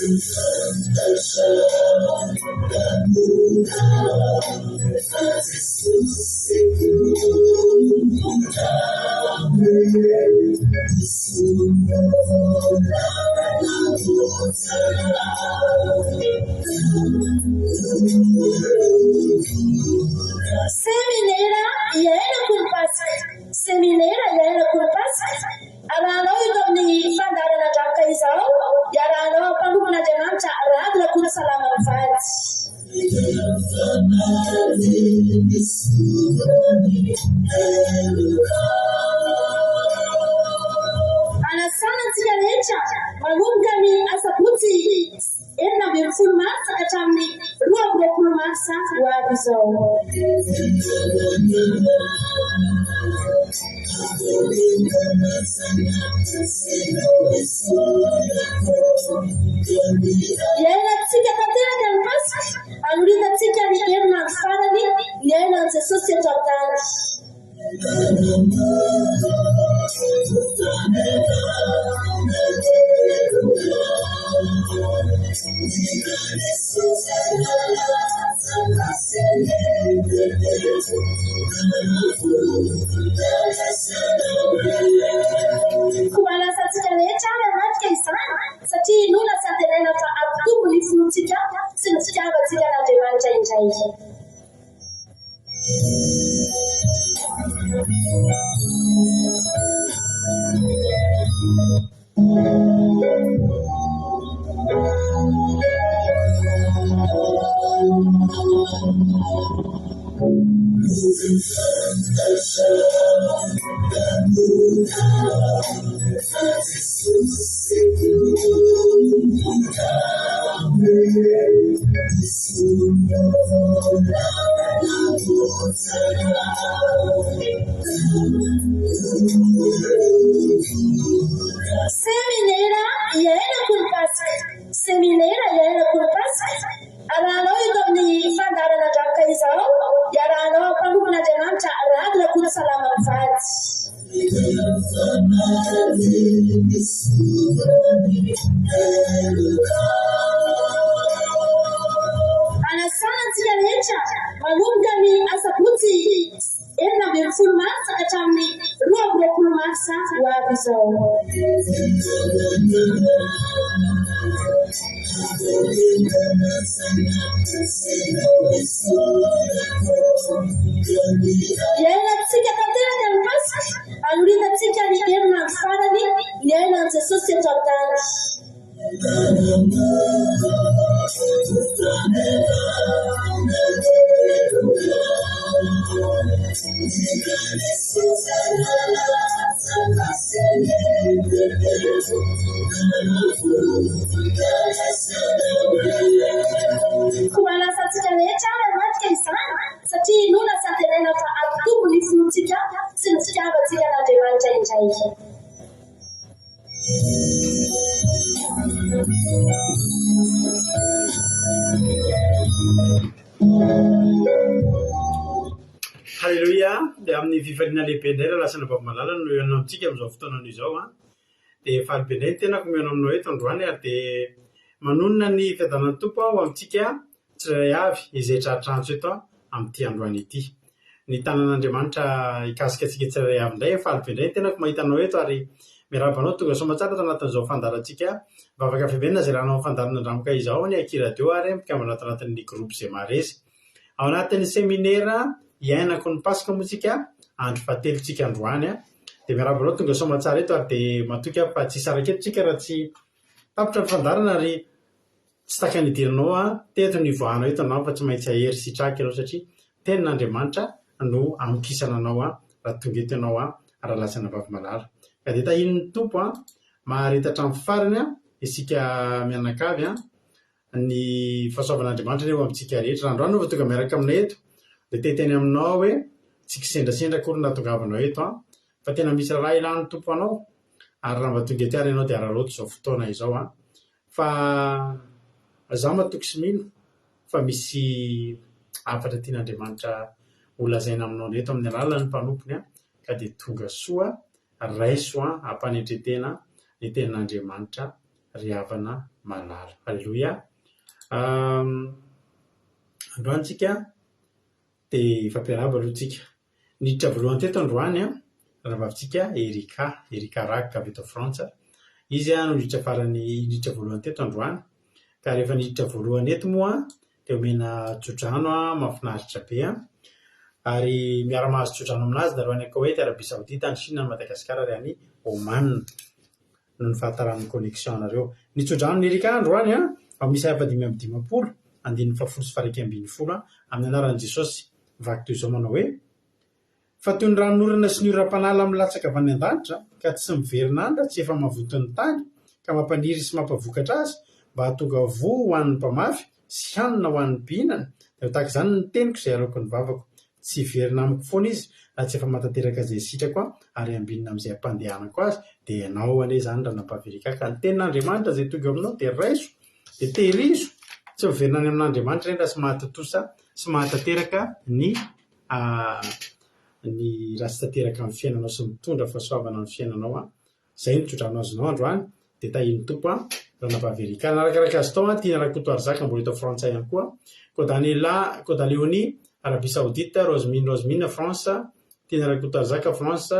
Seminera iaina Kolipasika. Seminera iaina Kolipasika. Arahanao eto amin'ny fandarana dravaka izao, iarahanao mpanompon'Andriamanitra radina koa salama mivady. Anasanantsika rehetra manomboka ny asabotsy 12 marsa ka hatramin'ny 12 marsa ho avy izao. Iainantsika tanteraka ny Pasika, anorinantsika ny herinandro farany ny ainan'i Jesosy eto an-tany. Koa lasantsika rehetra ary anatrika izany satria nona sy antenaina fa ampitombo ny fonontsika sy ny fitiavantsika n'Andriamanitra indray. Seminera iaina Kolipasika. Seminera iaina Kolipasika. Arahanao eto amin'ny fandarana dravaka izao, iarahanao mpanompon'Andriamanitra radina koa salama mivady. Anasanantsika rehetra manomboka ny asabotsy 12 marsa ka hatramin'ny 12 marsa ho avy izao. Iainantsika tanteraka ny Pasika, anorinantsika ny herinandro farany ny ainan'i Jesosy eto an-tany. Koa lasantsika rehetra ary anatrika izany satria nona sy antenaina fa ampitombo ny fonontsika sy ny fitiavantsika n'Andriamanitra indray. Halleluja. Dia amin'ny fifaliana lehibe indray raha lasana vavimalala no ianao amintsika amin'izao fotoana izao dia falibe indray tena ko mianao aminao eto androany ary dia manonona ny fiadanan'ny tompo ao amintsika tsirairay avy izay tratrantso eto amin'ity androany ity. Ny tanan'Andriamanitra ikasika antsika tsirairay avy indray falibe indray tena ko mahitanao eto ary miarabanao tonga soamantsara tanatin'izao fandarantsika vavaka fiavenina zay rahanao fandarana andramaka izao ny akiradio ary mikambana tanatin'ny groupe zay maharesy ao anatin'ny seminera iaina Kolipasika moa tsika andro fahatelontsika androany dia miarabanao tonga soamantsara eto ary dia matoky fa tsy saraketo tsika raha tsy tapitra ny fandarana ary tsy taka nidiranao teto ny voanao eto anao fa tsy maintsy ahery sitraka ianao satria tenin'Andriamanitra no amokisana anao raha tonga eto ianao raha lasana vavimalala. Ka dia tahin'ny tompo maharitatra amin'ny farany isika mianakavy ny fahasoavan'Andriamanitra eo amintsika rehetra. Raha androany no tonga miaraka aminay eto dia teteny aminao hoe tsy kisendrasendra kory nahatongavanao eto fa tena misy raha ilan'ny tompo anao ary raha mba tonga eto ary ianao dia araloto izao fotoana izao fa zaho matoky sy mino fa misy afatra tian'Andriamanitra holazaina aminao eto amin'ny alalan'ny mpanompony ka dia tonga soa raiso ampanetretena ny tenin'Andriamanitra ry havana malala. Halleloia. Androantsika dia ifampiarahaba aloha tsika. Niditra voalohany teto androany raha vavintsika Erika Raka avy eto Frantsa. Izy no niditra voalohany teto androany. Ka rehefa niditra voalohany eto moa dia omena tsodrano mahafinaritra be ary miara-mahazo tsodrano aminazy nareo any Koweït, Arabia Saoudite, any Chine, any Madagasikara ary any Oman. No ny fahatarany connexion nareo. Ny tsodrano ny Erika androany ao misy 750, 140 amin'ny anaran'i Jesosy. Vaky toy izao manao hoe: fa toy ny ranorana sy ny oram-panala milatsaka avy any an-danitra ka tsy miverinandra, tsy efa mavoto ny tany ka mampaniry sy mampavokatra azy mba hahatonga vo ho an'ny mpamafy sy hanina ho an'ny mpihinana. Dia tahaka izany ny teniko izay arako ny vavako. Tsy verina amiko foana izy raha tsy efa matateraka izay sitrako ary ambinina amin'izay ampandehanako azy. Dia ianao anie izany raha nampahaverika ka ny tenin'Andriamanitra izay tonga aminao dia raiso dia tehirizo. Tsy miverina any amin'Andriamanitra indray sy mahatotosa sy mahatateraka ny raha tsy tateraka amin'ny fiainanao sy mitondra fahasoavana amin'ny fiainanao. Izay ny tsodrano azonao androany. Dia tahiny tompo raha nampahaverika. Narakaraka azy tao Tina Rakoto Arzaka mbola eto Frantsa ihany koa. Côte Léonie Arabia Saoudite, Rosemine France, Tina Rakoto Arzaka France,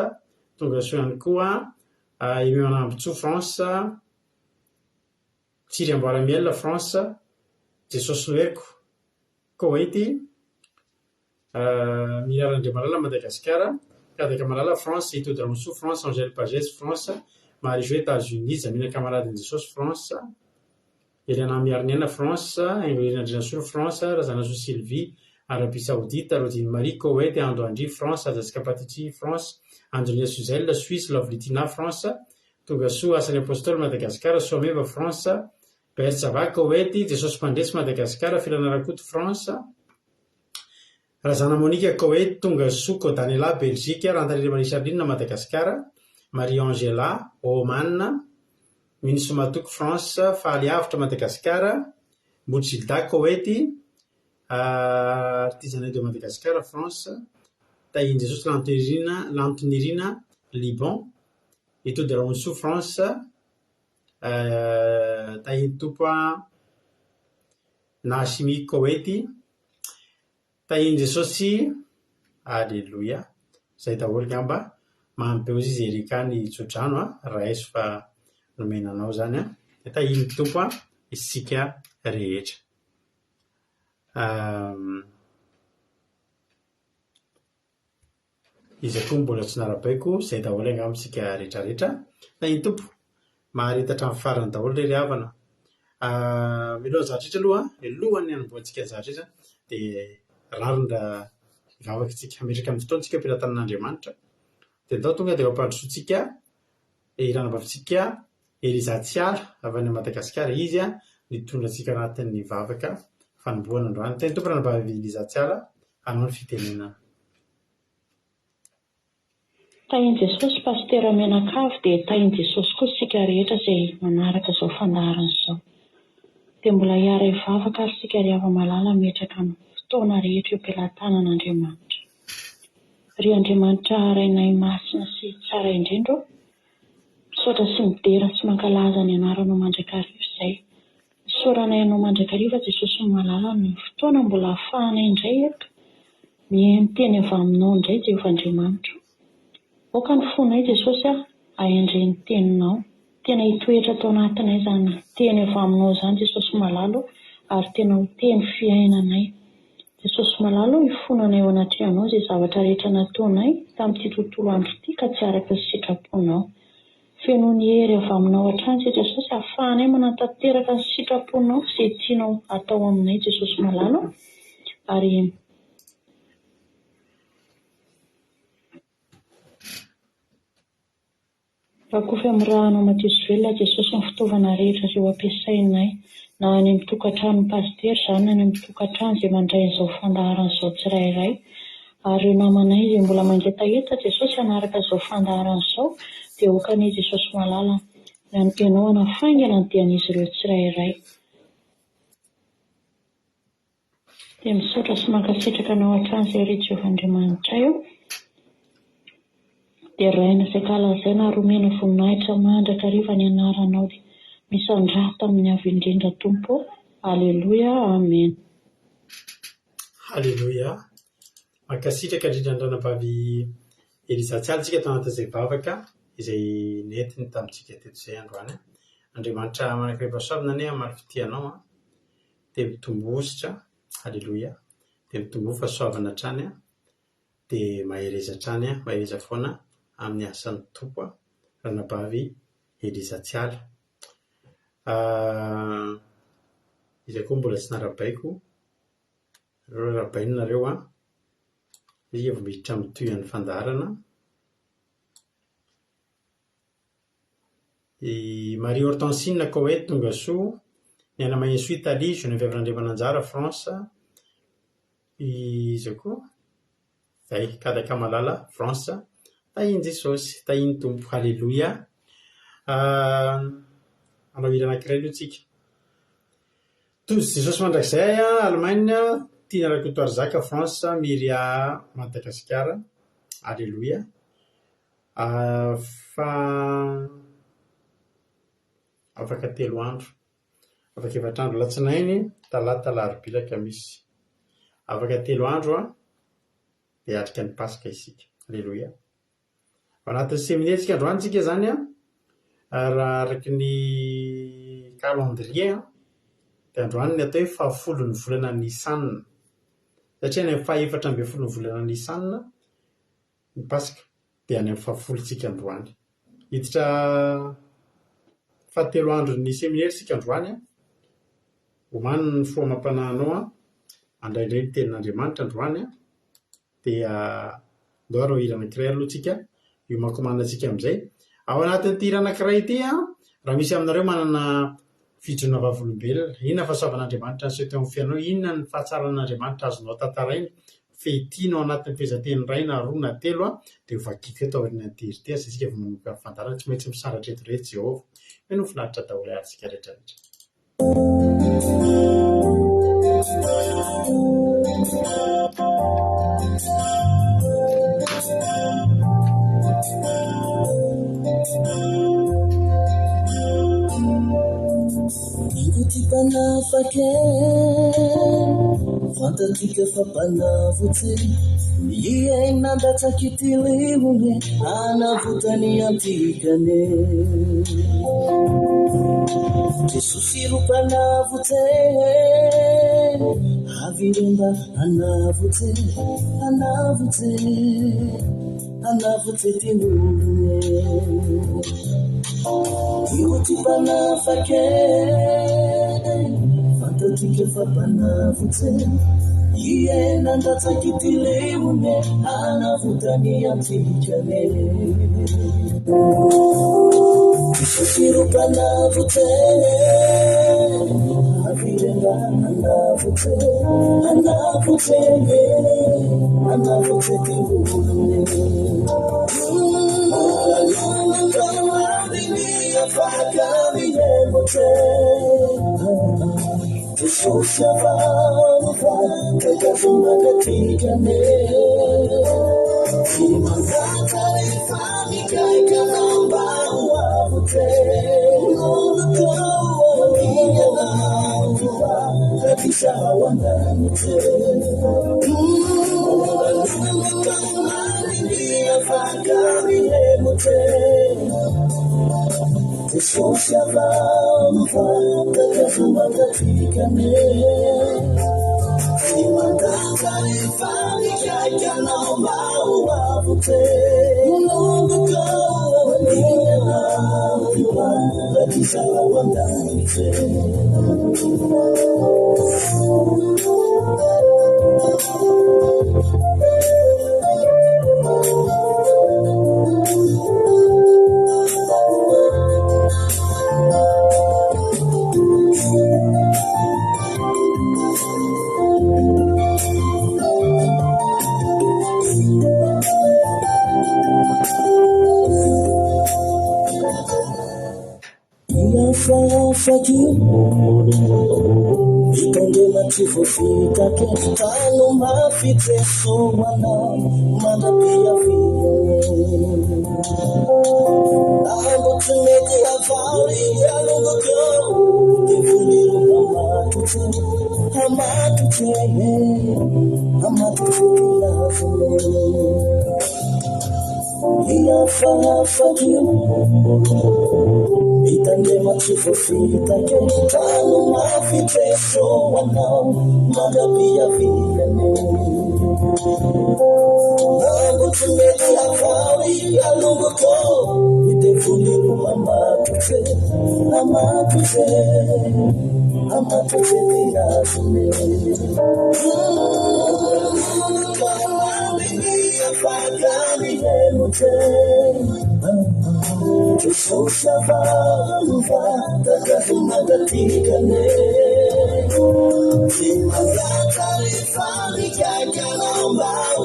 tonga soa ihany koa Aimé Manambotsoa France, Tsiry Amboaramiel France, Jesosy Noerko Koweït, Mirarandriamalala Madagasikara, Kadaka Malala France, Ito Dramoussoa France, Angèle Pagès France, Marie-Jo États-Unis, Zamina Camaradin Jesosy France, Eliana Miarniana France, Ingrid Andrinasolo France, Razanazo Sylvie Arabie Saoudite, Rodine Marie Koweït, Ando Andri France, Jessica Patici France, Antonia Suzelle Suisse, Lovlitina France, tonga soa Asany Apostole Madagasikara, Soameva France, Bersava Koweït, Jesosy Mpandresy Madagasikara, Filana Rakoto France, Razana Monique Koweït, tonga soa Kodanela Belgique, Rantarire Marie Charline Madagasikara, Marie Angela Oman, Minisomatouk France, Faly Avitra Madagasikara, Mojilda Koweït, Artisanat de Madagascar France, Taïn Jesosy Lantonirina Liban, Ito de Ramonsoa France, Taïn Topa Nashimi Koweït, Taïn Jesosy, Alléluia. Zay daholo ngamba mampeo izy Erika ny tsodrano raiso fa nomenanao zany dia tahiny tompo isika rehetra. Izy koa mbola tsy narabaiko izay daholo angamitsika rehetrarehetra. Tahiny tompo maharita hatramin'ny farany daholo rery havana. Miloha zahatrehetra aloha alohan'ny hanombohantsika zahatrehetra dia rarindra hivavaka isika hametraka amin'ny fotoantsika ampilatanan'Andriamanitra. Dia ndao tonga dia mampandrosoantsika irana vavintsika Eliza Tsiala avy any Madagasikara. Izy nitondra antsika anatin'ny vavaka fanombohana androany. Teny tompo raha nabavy Eliza Tsiala hanao ny fitenenana. Tahin Jesosy Pasitera Menakavy dia tahin Jesosy koa isika rehetra izay manaraka izao fandaharana izao. Dia mbola hiara hivavaka ary isika rehefa malala metraka amin'ny fotoana rehetra eo am-pelantanan'Andriamanitra. Ry Andriamanitra arainay masina sy tsara indrindra, misaotra sy midera sy mankalaza ny anaranao mandrakariva izay. Misaoranay ianao mandrakariva Jesosy malala ny fotoana mbola ahafahanay indray eto miteny avy aminao indray Jehovah Andriamanitra. Oka ny fonay Jesosy ahendray ny teninao. Tena hitoetra tao anatinay izany teny avy aminao izany Jesosy malala ary tena ho teny fiainanay. Jesosy malala hifonanay ao anatrehanao izay zavatra rehetra nataonay tamin'ity tontolo andro ity ka tsy araka ny sitraponao. Feno ny hery avy aminao hatrany Jesosy ahafahanay manantanteraka ny sitraponao izay tianao atao aminay Jesosy malala ary rakofa amirahanao Madio sy velona Jesosy ny fitaovana rehetra izay ampiasainay na any amin'ny tokantrano pasitera izany na any amin'ny tokantrano izay mandray izao fandaharana izao tsirairay. Ary ireo namanay izay mbola mangetaheta Jesosy hanaraka izao fandaharana izao dia okanay Jesosy malala ianao hanafaingana ny dian'izy ireo tsirairay. Dia misaotra sy mankasitraka anao hatrany izay ry Jehovah Andriamanitra io. Dia raina izay kalazaina romena voninahitra mandrakariva ny anaranao. misandrata amin'ny avy indrindra tompo. Aleloia, amen. Aleloia. Mankasitraka indrindran-dranavavy Elizatsialy tsika tao anatin'izay vavaka izay nentiny tamintsika teto izay androany. Andriamanitra manankirehefa soavina ane maro fitianao dia mitombositra. Aleloia. Dia mitombo fa soavana hatrany dia mahereza hatrany mahereza foana amin'ny asan'ny tompo ranavavy Elizatsialy. Izay koa mbola tsy narabaiko ireo rabainareo izy evo miditra mitoy fandarana. Marie Hortensine Koet tonga soa ny ana Maïnso Italie Geneviève Nandriamananjara France. Izy koa zay Kadaka Malala France. Tahiny Jesosy, tahiny tompo. Aleloia. Anao hira anankiray aloha tsika. Tozy Jesosy mandrakizay Allemagne, Tina Rakotoary Zaka France, Miria Madagasikara. Aleloia. Fa afaka 3 andro, afaka 4 andro latsinainy, talata, larobia, lakamisy. Afaka 3 andro dia atrika ny Pasika isika. Aleloia. Anatin'ny séminaire tsika androany tsika zany raha araky ny calendrier dia androany ny atao hoe 10 ny volana Nisan. Satria any amin'ny 14 ny volana Nisan ny Pasika dia any amin'ny 10 tsika androany. Hiditra fa 3 andro ny séminaire tsika androany. Omany ny foa mampananao andraindray ny tenin'Andriamanitra androany dia ndao hira anankiray aloha tsika io makomana antsika amin'izay. Ao anatin'ity hira anankiray ity raha misy aminareo manana fijona vavolombelona, inona fahasoavan'Andriamanitra ny seho fianao, inona ny fahatsaran'Andriamanitra azonao tantaraina, fehitinao anatin'ny fehezanteny ray na 2 na 3 dia vakitika tao aorianan'ity hira ity izay isika vao manomboka fandarana tsy maintsy misaratra eto rehetra Jehovah. Meno finaritra daholo atsika rehetrarehetra. Panafake fantatika fa panavotsy iye nandatsakitilimone anavotany antikane Jesosy ro panavotsy aviremba anavotsy tinone io ti panafake fantatika fa panavotsy iye nandatsakitilimone anavotany antikane Jesosy ro panavotsy aviremba anavotsy tinone Jesús avanza, que casuma que tigane. Si mandata le famica e canamba uavute, non lo via l'auva, la chissà wandante. Mia fagami le mote. Jesús avanza, que casuma que tigane. Si mandata le famica e canamba uavute, non lo via l'auva, la chissà wandante. Itondela tifofika ke tano mafite somana manapia vile amo tumeki afari alongo Itandema kifofita ke tano mafiteso wanao magabia vilene Nango tumeli afari alungo ko Itefuli amatuse dinasume Kamani afagani emute Tusosa valuva Takafumagatikane Timagakari Farikakana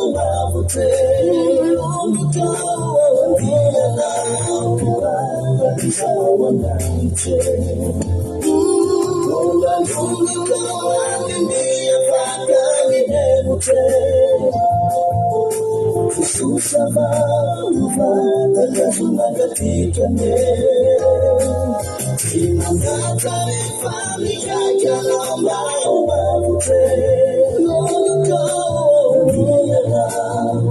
Mbavute Viyana Kura Kisawanite Kula Yunga Wani Fakani Emute Tusosa valuva Takafumagatikane Timagakari Farikakana Mbavute Viyana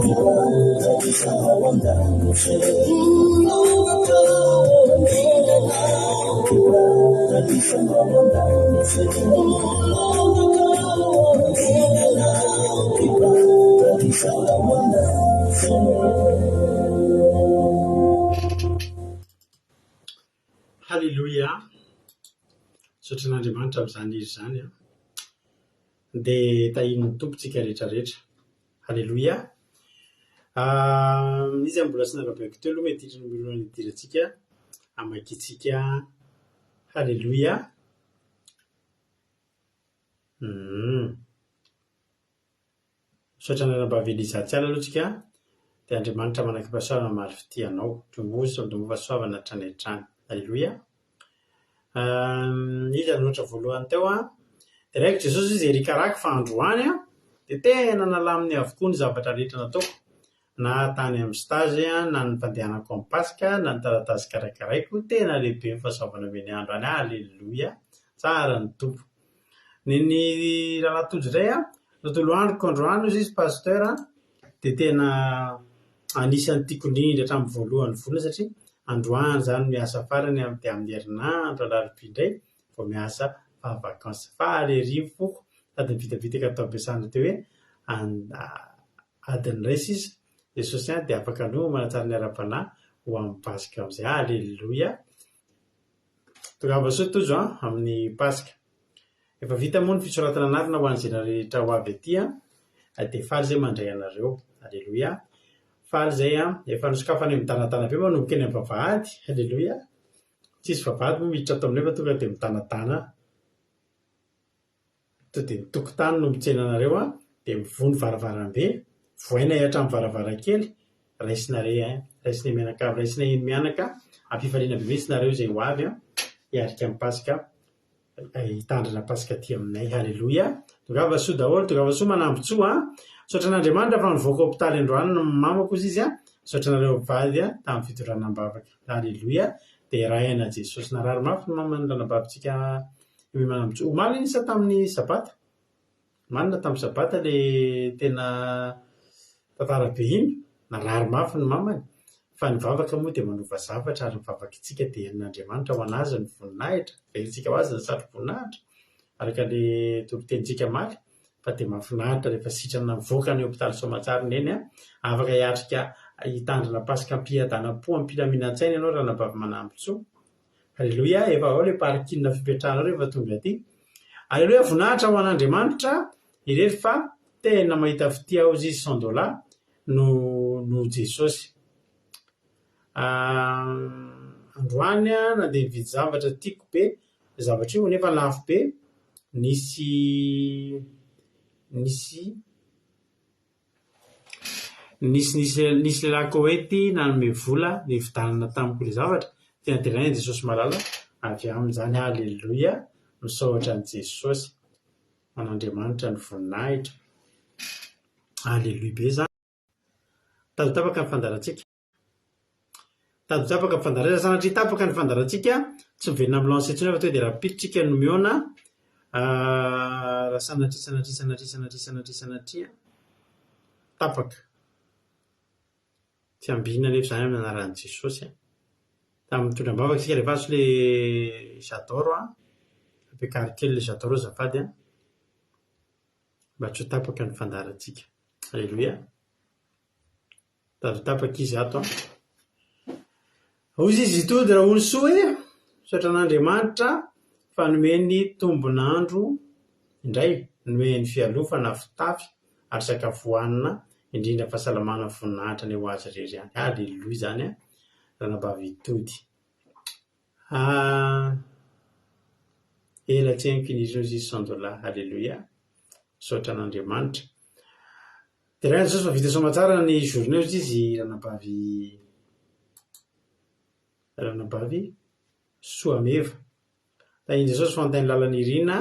Kura Kisawanite Halleluja. Sotran'Andriamanitra amin'izany izy zany dia tahin'ny tompontsika rehetrarehetra. Halleluja. Izy mbola tsy narabeako teo aloha mety hitrany idirantsika amakitsika halleluja. Misaotra anarabavelizatsiala aloha tsika dia Andriamanitra manakim-pahasoavana maro fitianao tomozy fasoavana hatrany hatrany. Halleluja. Izy anoatra voalohany teo dia raiko Jesosy izy erikarako fa androany dia tena nalaminy avokoa ny zavatra rehetra nataoko na tany amin'ny stage na ny fandehanako amin'ny Pasika na ny taratasy karakaraiko tena lehibe ny fahasoavana meny androany. Halleluja. Tsara ny tompo. Ny rahalatojo iray tontolo androko androany izy pasteur dia tena anisan'ny tiako indrindra hatramin'ny voalohany volana satria androany zany miasa farany dia amin'ny herinandro alarobia indray vao miasa vakansa fahaly foko sady vitabitaka atao ampiasana teo hoe adiny ray sisa Jesosy dia afaka no manatsara ny ara-panahy ho amin'ny Pasika amin'izay. Halleluja. Tongava soa tojo amin'ny Pasika. Efa vita moa ny fisoratana anarina ho an'izay rehetra ho avy aty dia faly izay mandray anareo. Halleluja. Faly izay efa nosokafana mitanatana be manomboka eny amin'ny vavahady. Halleluja. Tsisy vavahady moa miditra atao aminay fa tonga dia mitanatana to dia mitokotany no mitsena anareo dia mivony varavarambe voaina hatramin'ny varavarankely raisina mianaka ampifaliana be mihitsy nareo izay ho avy hiarika amin'ny Pasika hitandrina Pasika aty aminay. Halleluja. Tongava soa daholo, tongava soa manambotsoa. Misaotra an'Andriamanitra fa nivoaka hopitaly androany no mamako izy izy misaotra anareo vady tamin'ny fitoranam-bavaka. Halleluja. Dia rahaina Jesosy narary mafy ny mamany ranam-bavintsika manambotsoa. Omaly isa tamin'ny sabata manina tamin'ny sabata le tena tantara be iny narary mafy ny mamany fa ny vavaka moa dia manova zavatra ary ny vavaka itsika dia herin'Andriamanitra ho anazy ny voninahitra veritsika ho azy ny sary voninahitra araka le torotenitsika maly fa dia mahafinahitra rehefa sitrana mivoaka ny hopitaly Soamatsara eny afaka hiatrika hitandrina Pasika ampiadana-po ampilaminantsaina ianao ranabavy manambotsoa. Halleluja. Efa ao le parikina fipetrahanao rehefa tonga aty. Halleluja. Voninahitra ho an'Andriamanitra irery fa tena mahita fitia ao izy $100 no Jesosy. Androany nandeha nividy zavatra tiako be zavatra io nefa lafo be nisy lelako oety nanome vola dia vidanana tamiko le zavatra tena tenainy Jesosy malala avy amin'izany. Halleluja. Misaotra an' Jesosy man'Andriamanitra ny voninahitra. Halleluja be zany. Tadotapaka ny fandarantsika. Tadotapaka ny fandarantsika. Sanatria tapaka ny fandarantsika tsy miverina amin'ny lanse intsony fa tonga dia rapiditsika no miona raha sanatria tapaka fiambina nefa zany amin'ny anaran'i Jesosy tamin'ny mitondram-bavaka isika rehefa azo le j'adore ampiakary kely le j'adore azafady mba tsy ho tapaka ny fandaharantsika. Alleluia. Tady tapaka izy ato hozy izy itody raha hono soa misaotra an'Andriamanitra fa nomeny tombonandro indray, nomeny fialofana fitafy ary sakafo hohanina indrindra fahasalamana voninahitra ny ho azy rery ihany. Alleluia zany ranabavy itody. Elatseniko inizino izy sandola. Alleluia. Misaotra an'Andriamanitra. Dia raha Jesosy fa vita somatsara ny journée izy ranabavy soameva. Da iny Jesosy fantany lalany irina.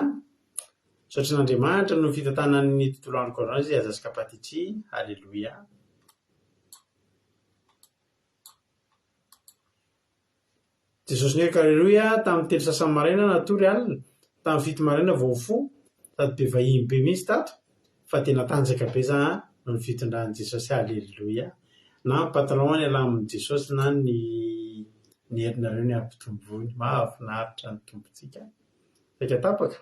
Misaotra an'Andriamanitra no fitantanany tontolo andro corona izy azasika patitry. Alleluia. Jesosy niraka alleluia tamin'ny telo sasany maraina natory alina tamin'ny fito maraina vao fo sady be vahiny be mihitsy tato fa tena tanjaka be za no ny fitondran'i Jesosy. Alleluia. Na patron ny ala amin'ny Jesosy na ny herinareo ny ampitombony mahafinaritra ny tompontsika saika tapaka.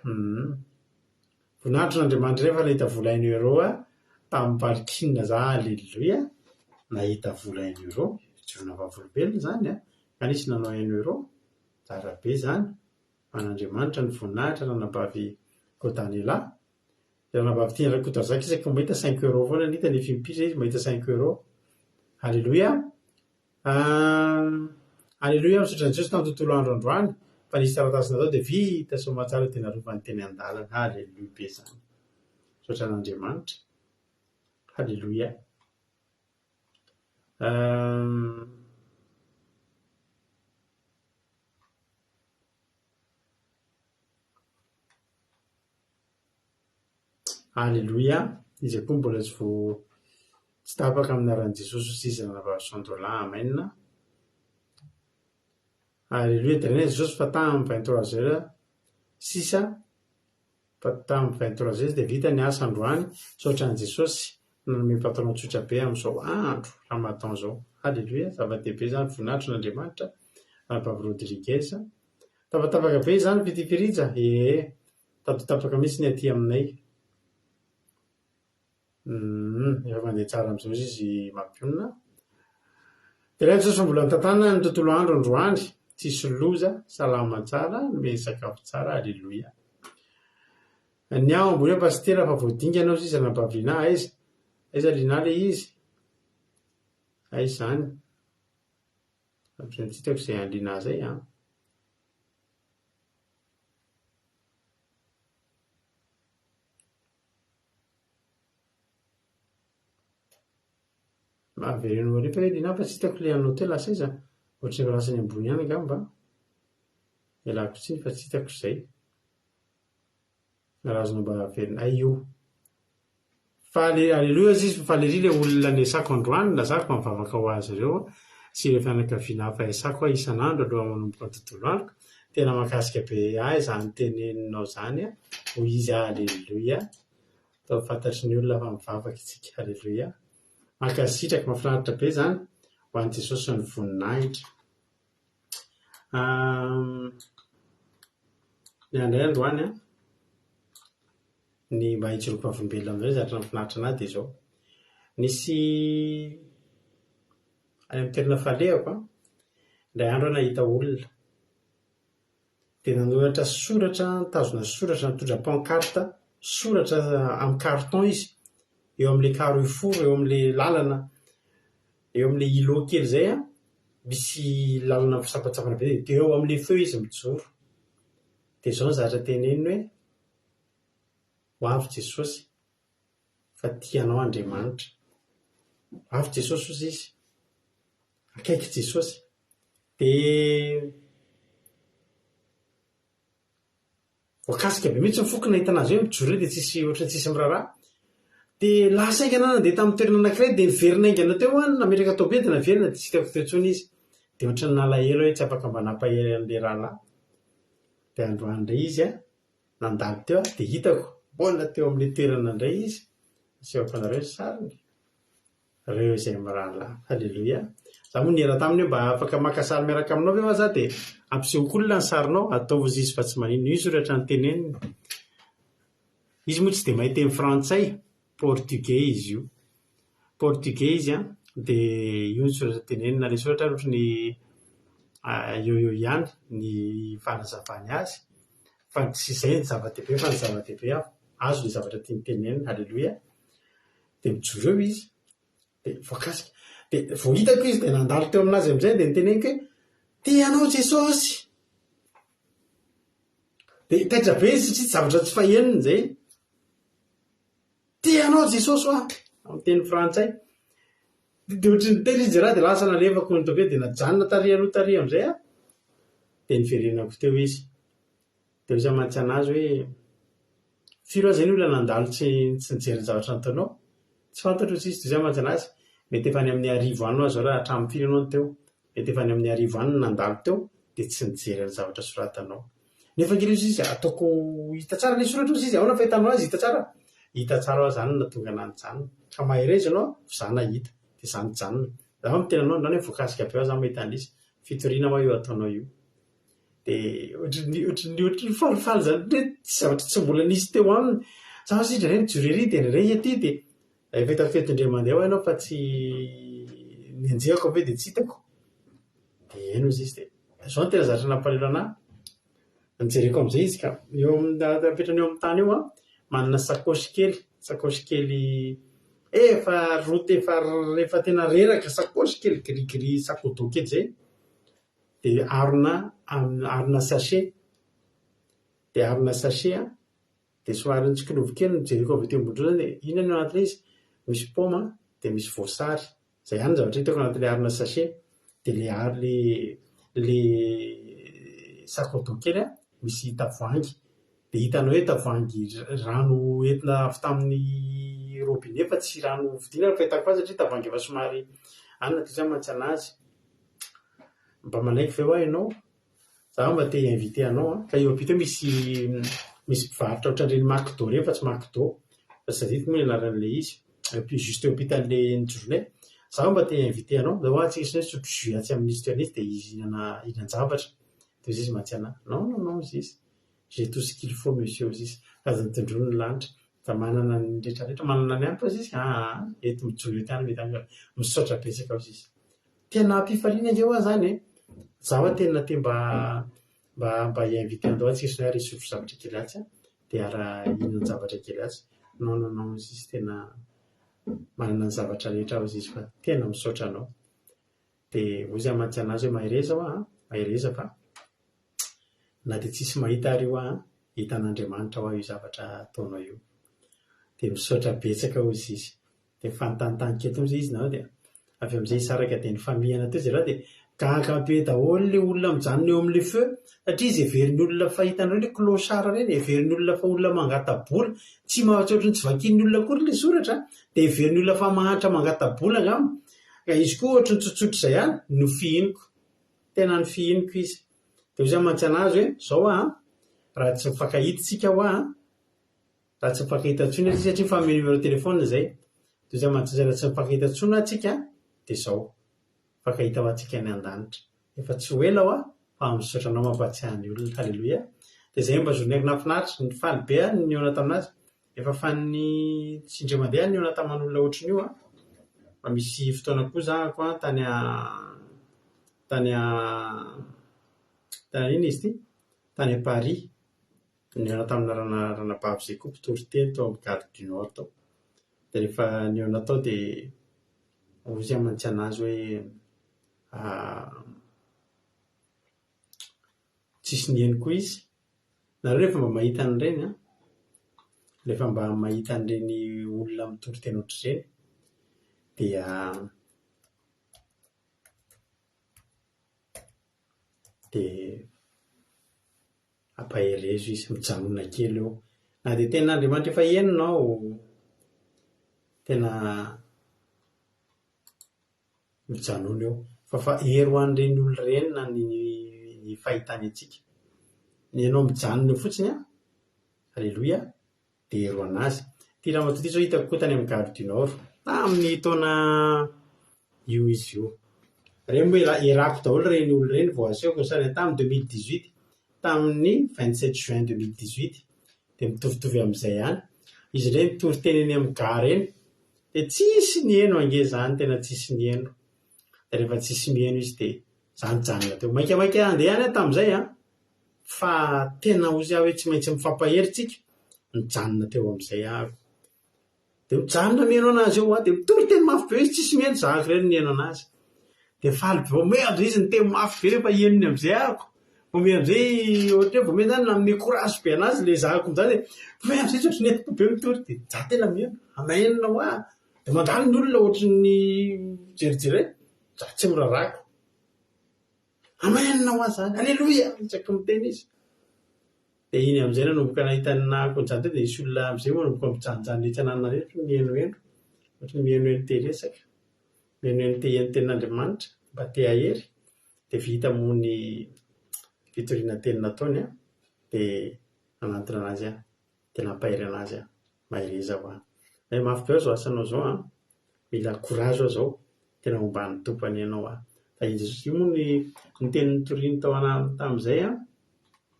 Voninahitra n'Andriamanitra rehefa nahita vola 1 euro tamin'ny parking za. Alleluia. Nahita vola 1 euro jirona vavolombelona zany kanisy nanao 1 euro tsara be zany man'Andriamanitra ny voninahitra ranabavy Kotanela. Ranabavy tia rakotarzaka isaka mahita 5 euro foana nita nefa impisa izy mahita 5 euro. Alleluia. Alleluia. Misaotra Jesosy tamin'ny tontolo andro androany fa nisy taratasy natao dia vita somatsara tena rovany teny an-dalana. Alleluia be zany. Misaotra an'Andriamanitra. Alleluia. Alleluia. Izy koa mbola tsy tapaka amin'ny aran'i Jesosy sisa ranabavy sandola. Amen. Alleluia. Tenenay Jesosy fa tamin'ny 23 heures sisa fa tamin'ny 23 heures dia vita ny asa androany. Misaotra an'i Jesosy nanome patron tsotra be amin'izao andro ramadan zao. Alleluia. Zava-dehibe zany voninahitra n'Andriamanitra. Ranabavy Rodriguez tapatapaka be zany fitifirija. Tato tapaka mihitsy ny aty aminay. Efa mandeha tsara amin'izao izy mampionina. Dia raha Jesosy mbola nitantana ny tontolo andro androany tsisy loza salama tsara nomeny sakafo tsara. Alleluia. Ny ao ambony pastera fa voadinganao izy ranabavy lina aiza lina le izy aiza zany ampisantsitako izay anlina zay mahavereno rehefa hoe lina fa tsy hitako le amin'ny hôtely asa iza ohatrany lasany ambony ihany angamba ialako tsiny fa tsy hitako izay narazona mba verina io fa alleluia izy fa lery le olona nesako androany lazako mivavaka ho azy ireo sy rehefa fianakaviana hafa esako isan'andro aloha manomboka ny tontolo andro tena mahakasika be zany teneninao zany ho izy. Alleluia. Atao fantatry ny olona fa mivavaka itsika. Alleluia. Mankasitraka mahafinaritra be zany ho an'i Jesosy ny voninahitra. Ny andray androany ny mba hitsoroko mavolombelona amin'izay zatra mahafinaritra anahy dia izao nisy any amin'ny toerana falehako indray andro nahita olona dia nanoratra soratra nitazona soratra nitondra pancarte soratra amin'ny carton izy eo amin'ilay carrefour eo amin'ilay lalana eo amin'ilay îlot kely zay misy lalana fisampatsapana be dia eo amin'ilay feu izy mijoro. Dia izao ny zatra teneniny hoe ho avy Jesosy fa tianao Andriamanitra. Ho avy Jesosy ozy izy akaiky Jesosy. Dia voakasika be mihitsy ny foko nahita anazy hoe mijoro dia tsisy ohatran'ny tsisy miraharaha. Dia lasa aingana nandeha tamin'ny toerana anankiray dia niverina aingana teo nametraka tao be dia naverina dia tsy hitako teo intsony izy. Dia ohatrany nalahelo hoe tsy afaka mba nampahely an'ilay rahalahy. Dia androany indray izy nandalo teo dia hitako mbola teo amin'ilay toerana indray izy asehoampanareo ny sariny reo izay mirahalahy. Halleloia. Za moa nihera taminy hoe mba afaka maka sary miaraka aminao ve va za dia ampisehoako olona ny sarinao ataovy izy fa tsy manino io soratra ny teneniny. Izy moa tsy dia mahay teny frantsay, portugais izy io. Portugais izy dia io ny soratra tenenina. Ilay soratra ohatra ny eo ihany ny fanazavany azy fa tsy izay ny zava-dehibe fa ny zava-dehibe azo ny zavatra tiany tenenina. Halleloia. Dia mijoro eo izy dia voakasika dia vao hitako izy dia nandalo teo aminazy amin'izay dia niteneniko hoe tianao Jesosy. Dia taitra be izy satria zavatra tsy faheniny izay. Tianao Jesosy ho amin'ny teny frantsay. Dia ohatran'ny teny izy raha dia lasa nalefako ny toko dia najanona tarehy aloha tarehy amin'izay dia niverenako teo izy. Dia izy mantsy anazy hoe firy aza ny olona nandalo tsy nijery ny zavatra nataonao. Tsy fantatro izy dia izy mantsy anazy mety efa any amin'ny 10 any azo raha hatramin'ny firy ianao teo. Mety efa any amin'ny 10 any nandalo teo dia tsy nijery ny zavatra soratanao. Nefa ankehitriny izy ataoko hita tsara ilay soratra izy ahoana fahitanao azy hita tsara. Hita tsara ao izany natonga ana nijanona. Ka mahery ianao za nahita dia za nijanona. Za miteny anao ndrony hoe voakasika be aho za mahita an'izy. Fitoriana hoa io ataonao io. Dia ohatran'ny falifaly zany hoe tsy zavatra tsy mbola nisy teo aminy. Za sindra iray nijoro ery dia iray aty dia efa hitako fetindray mandeha ianao fa tsy nianjehako ve dia tsy hitako. Dia eny izy dia izao no tena zavatra nampalahelo anahy. Nijereko amin'izay izy ka eo apetrany eo amin'ny tany eo manana sakosy kely efa rote efa tena reraka sakosy kely gris sakodo kely izay dia arona sachet dia somary nitsikilova kely nijereko avy teo ambony dia inona no anatin'ilay izy misy paoma dia misy voasary izay ihany ny zavatra hitako anatin'ilay arona sachet. Dia ilay sakodo kely misy tavoahangy dia hitanao hoe tavoahangy rano entina avy tamin'ny robinet fa tsy rano vidiana no fahitako azy satria tavoahangy efa somary anona dia izay mantsy anazy mba manaiky ve hoa ianao za mba te invité anao ka eo ampita misy mpivarotra ohatran'ireny McDo ireny fa tsy McDo fa tsy tadidiko moa ny anaran'ilay izy juste eo ampitan'ilay nijoronay. Za mba te invité anao za hoa tsika sotro jus atsy amin'izy teo an'izy dia izy hihinan-javatra. Dia izy mantsy anahy non izy j'ai tout ce qu'il faut monsieur izy kaza nitondrono ny lanitra da manana ny rehetrarehetra manana ny ampy izy eto mijoro eto ihany mety misaotra betsaka ao izy. Tena ampifaliana eo zany za hoa tena te mba invité andao atsika sy ary isotro zavatra kely atsy dia ara hihinan zavatra kely atsy. Non izy tena manana ny zavatra rehetra ao izy fa tena misaotra anao. Dia hoy izy mantsy anazy hoe mahereza mahereza fa na dia tsisy mahita ary io hitan'Andriamanitra ho io zavatra ataonao io. Dia misaotra betsaka hoy izy. Dia fanontanitaniko eto izy na dia avy amin'izay saraka dia ny famihana teo izy raha dia gaga be daholo ilay olona mijanona eo amin'ilay feu satria izy heverin'ny olona fahitanao ilay clochard ireny heverin'ny olona fa olona mangatabola tsy mahatsy ohatrany tsy vakian'ny olona akory ilay soratra dia heverin'ny olona fa mahantra mangatabola angamba ka izy koa ohatrany tsotsotra izay ihany no fihiniko tena ny fihiniko izy. Dia izay mantsy anazy hoe izao raha tsy mifankahitsika raha tsy mifankahita intsony satria mifanome numéro téléphone izay. Dia izay mantsy raha tsy mifankahita intsony atsika dia izao mifankahita ho atsika any an-danitra. Efa tsy ho ela fa misaotra anao mampatsiahy ny olona. Halleloia. Dia izay mba zorinaiky nafinaritra ny faly be ny eo anaty aminazy efa faniny tsy indray mandeha ny eo anaty aman'olona ohatrany io fa misy fotoana koa zako tany iny izy tany à Paris ny eo tamina ranabavy izay koa mpitory teny tao amin'ny Gare du Nord tao. Dia rehefa ny eo natao dia hoy izy mantsy anazy hoe tsisy nieny koa izy nareo rehefa mba mahita an'ireny rehefa mba mahita an'ireny olona mitory teny ohatr'ireny dia ampaherezo izy mijanona kely eo na dia tena Andriamanitra efa henonao tena mijanona eo fa hery ho an'ireny olona ireny na ny fahitany antsika ny ianao mijanona eo fotsiny Aleloia. Dia ero anazy. Ty raha matoty zao hitako koa tany amin'ny Gare du Nord tamin'ny taona io izy io. Reny moa iarako daholo reny olo reny vao asehoko sary tamin'ny 2018, tamin'ny 27 juin 2018 dia mitovitovy amin'izay ihany. Izy ireny mitory teny eny amin'ny gare eny dia tsisy nieno ange zany, tena tsisy nieno. Dia rehefa tsisy mieno izy dia zany teo maikamaika andeha any tamin'izay fa tena ozy aho hoe tsy maintsy mifampahery tsika, nijanona teo amin'izay ahako. Dia mijanona mieno anazy eo dia mitory teny mafy be izy tsisy mieno, zahako ireny nieno anazy. Dia faly be ome amin'izay izy niteny mafy be rehefa henony amin'izay ahako. Ome amin'izay ohatra hoe vomeny zany nanome courage be anazy ilay zahako amin'izany hoe ome amin'izay tsy ohatry netiko be mitory dia za tena mieno amaenina ho aho. Dia mandalo ny olona ohatry ny jerijery za tsy mirarako. Amaenina ho aho zany, aleloia isaky miteny izy. Dia iny amin'izay nanomboka nahitana ankonjany teo dia isy olona amin'izay manomboka mijanojany rehetra anana rehetra mienoeno, ohatry ny mienoeno te resaka, mienoeno te heno tenin'Andriamanitra mba te hahery. Dia vita mony fitoriana teny nataony dia nanantona anazy dia nampahery anazy mahereza ho hoe mafy be zao asanao zao mila courage ao zao, tena momban'ny tompony ianao fa io moa ny teny nitoriany tao tamin'izay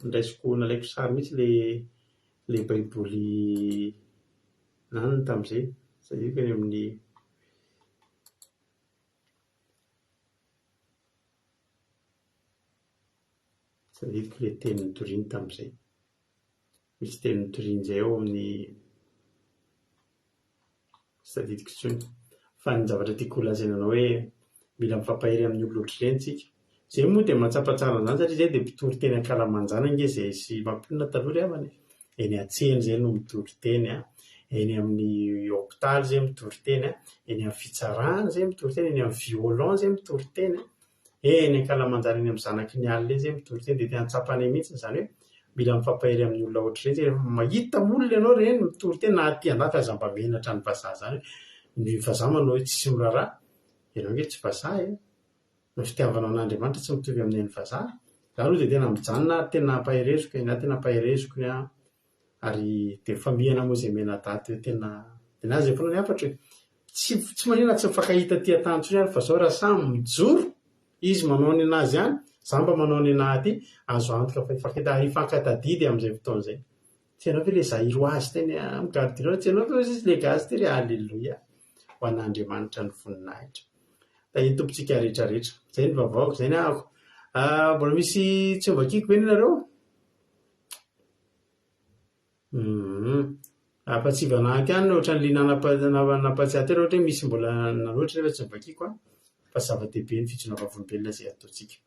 ndraisiko nalaiko sary mihitsy le baiboly nanony tamin'izay sadiko eny amin'ny sadiko le teny nitoriany tamin'izay. Misy teny nitoriany zay ao amin'ny sadidiko intsony fa ny zavatra tiako lazaina anao hoe mila mifampahery amin'ny olona ohatr'ireny tsika. Izay moa dia matsapatsara an'izany satria izay dia mpitory teny ankalamanjana nge izay sy mampinona taloha avany. Eny Antsena izay no mitory teny, eny amin'ny hôpitaly izay mitory teny, eny amin'ny fitsarana izay mitory teny, eny amin'ny violon izay mitory teny, eny ankalamanjana eny amin'ny zanaky ny alina izay mitory teny. Dia tena tsapany mihitsy izany hoe mila mifampahery amin'ny olona ohatr'ireny rehefa mahita olona ianao ireny mitory teny na aty andafy aza mba menatra ny vazaha zany ny vazaha manao hoe tsisy miraharaha, ianao nge tsy vazaha no fitiavanao an'Andriamanitra tsy mitovy amin'ny vazaha. Za aloha dia tena mijanona tena ampahereziko tena ampahereziko ary dia famihana moa izay mena daty hoe tena dia nazy efa niafatra hoe tsy manina tsy mifankahita ty an-tany intsony fa zao raha samy mijoro izy manao ny anazy ihany, za mba manao ny anahy aty, azo antoka fa hifankatadidy amin'izay fotoana izay. Tsy hainao ve ilay zairoazy teny amin'ny Gare du Nord, tsy hainao ve izy ilay gazy ty re aleloia ho an'Andriamanitra ny voninahitra. Da iny tompontsika rehetra rehetra. Izay ny vaovaoko, izay ny ahako. Mbola misy tsy mivakiko ve nareo? Ampatsivana anky ihany ohatran'ny liana nampatsiahy teo ohatra hoe misy mbola nanoatra nefa tsy mivakiko fa zava-dehibe ny fijona vavolombelona izay ataontsika.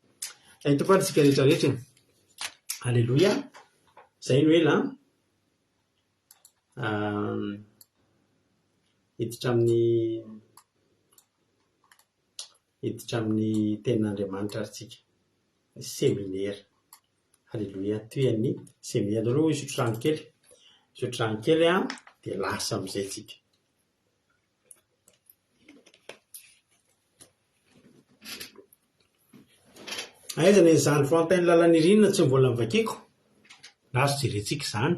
Iny tompoantsika rehetra rehetra. Aleloia. Izay no ela hiditra amin'ny tenin'Andriamanitra ary tsika. Seminaire. Aleloia. Toy ny seminaire aloha isotro rano kely. Isotro rano kely dia lasa amin'izay tsika. Aiza ny zany Fontaine lalany rinina tsy mbola mivakiko. Laso jerentsika izany.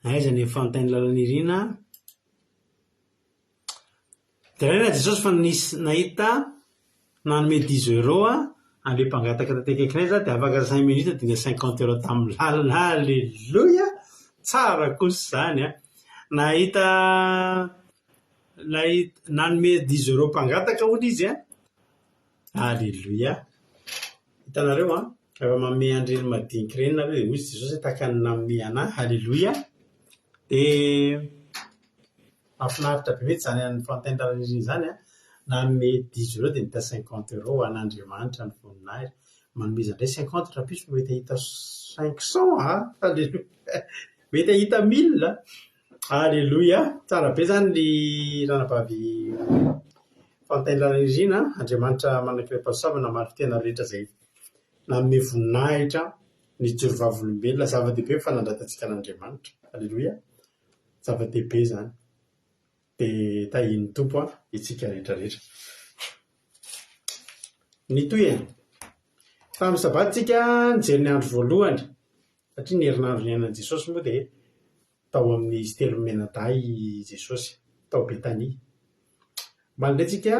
Aiza ny Fontaine lalany rinina. Dia raha Jesosy fa nisy nahita nanome 10 € an'ilay mpangataka tatekaikinay za dia afaka 5 minutes dinga 50 € tamin'ny lalana. Aleloia. Tsara kosa izany nahita nanome 10 € mpangataka hono izy aleloia. Hitanareo rehefa manome andreny madinika ireny nareo dia hozy Jesosy tahaka ny nanome anahy. Aleloia. Dia mahafinaritra be mihitsy izany amin'ny Fontaine lalany rinina izany nanome 10 € dia nita 50 € ho an'Andriamanitra ny voninahitra. Manomeza indray 50 raha piso mety ahita 500 aleloia. Mety ahita 1000. Aleloia. Tsara be zany ny ranabavy Fontaine lalany rinina. Andriamanitra manankiray mpamosavy maro tena rehetra izay nanome voninahitra ny joro vavolombelona. Zava-dehibe ny fanandratantsika an'Andriamanitra. Aleloia. Zava-dehibe izany. Dia tahiny tompo itsika rehetra rehetra. Ny toy tamin'ny sabatsika nijery ny andro voalohany satria ny herinandro ny ainan'i Jesosy moa dia tao amin'ny izy telo menaday Jesosy tao Betania. Mandraitsika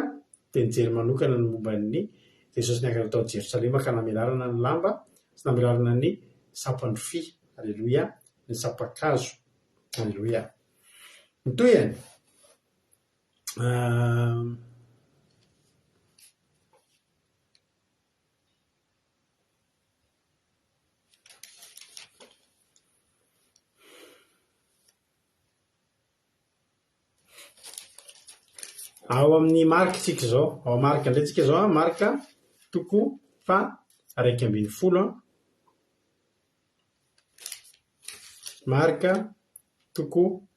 dia nijery manokana ny momban'ny Jesosy niakatra tao Jerosalema ka namelarana ny lamba sy namelarana ny sapandrofia. Alleloia. Ny sapakazo. Alleloia. Mitoyany ao amin'ny marika tsika zao, ao marika indray tsika zao, marika toko fa 1:20. Marika toko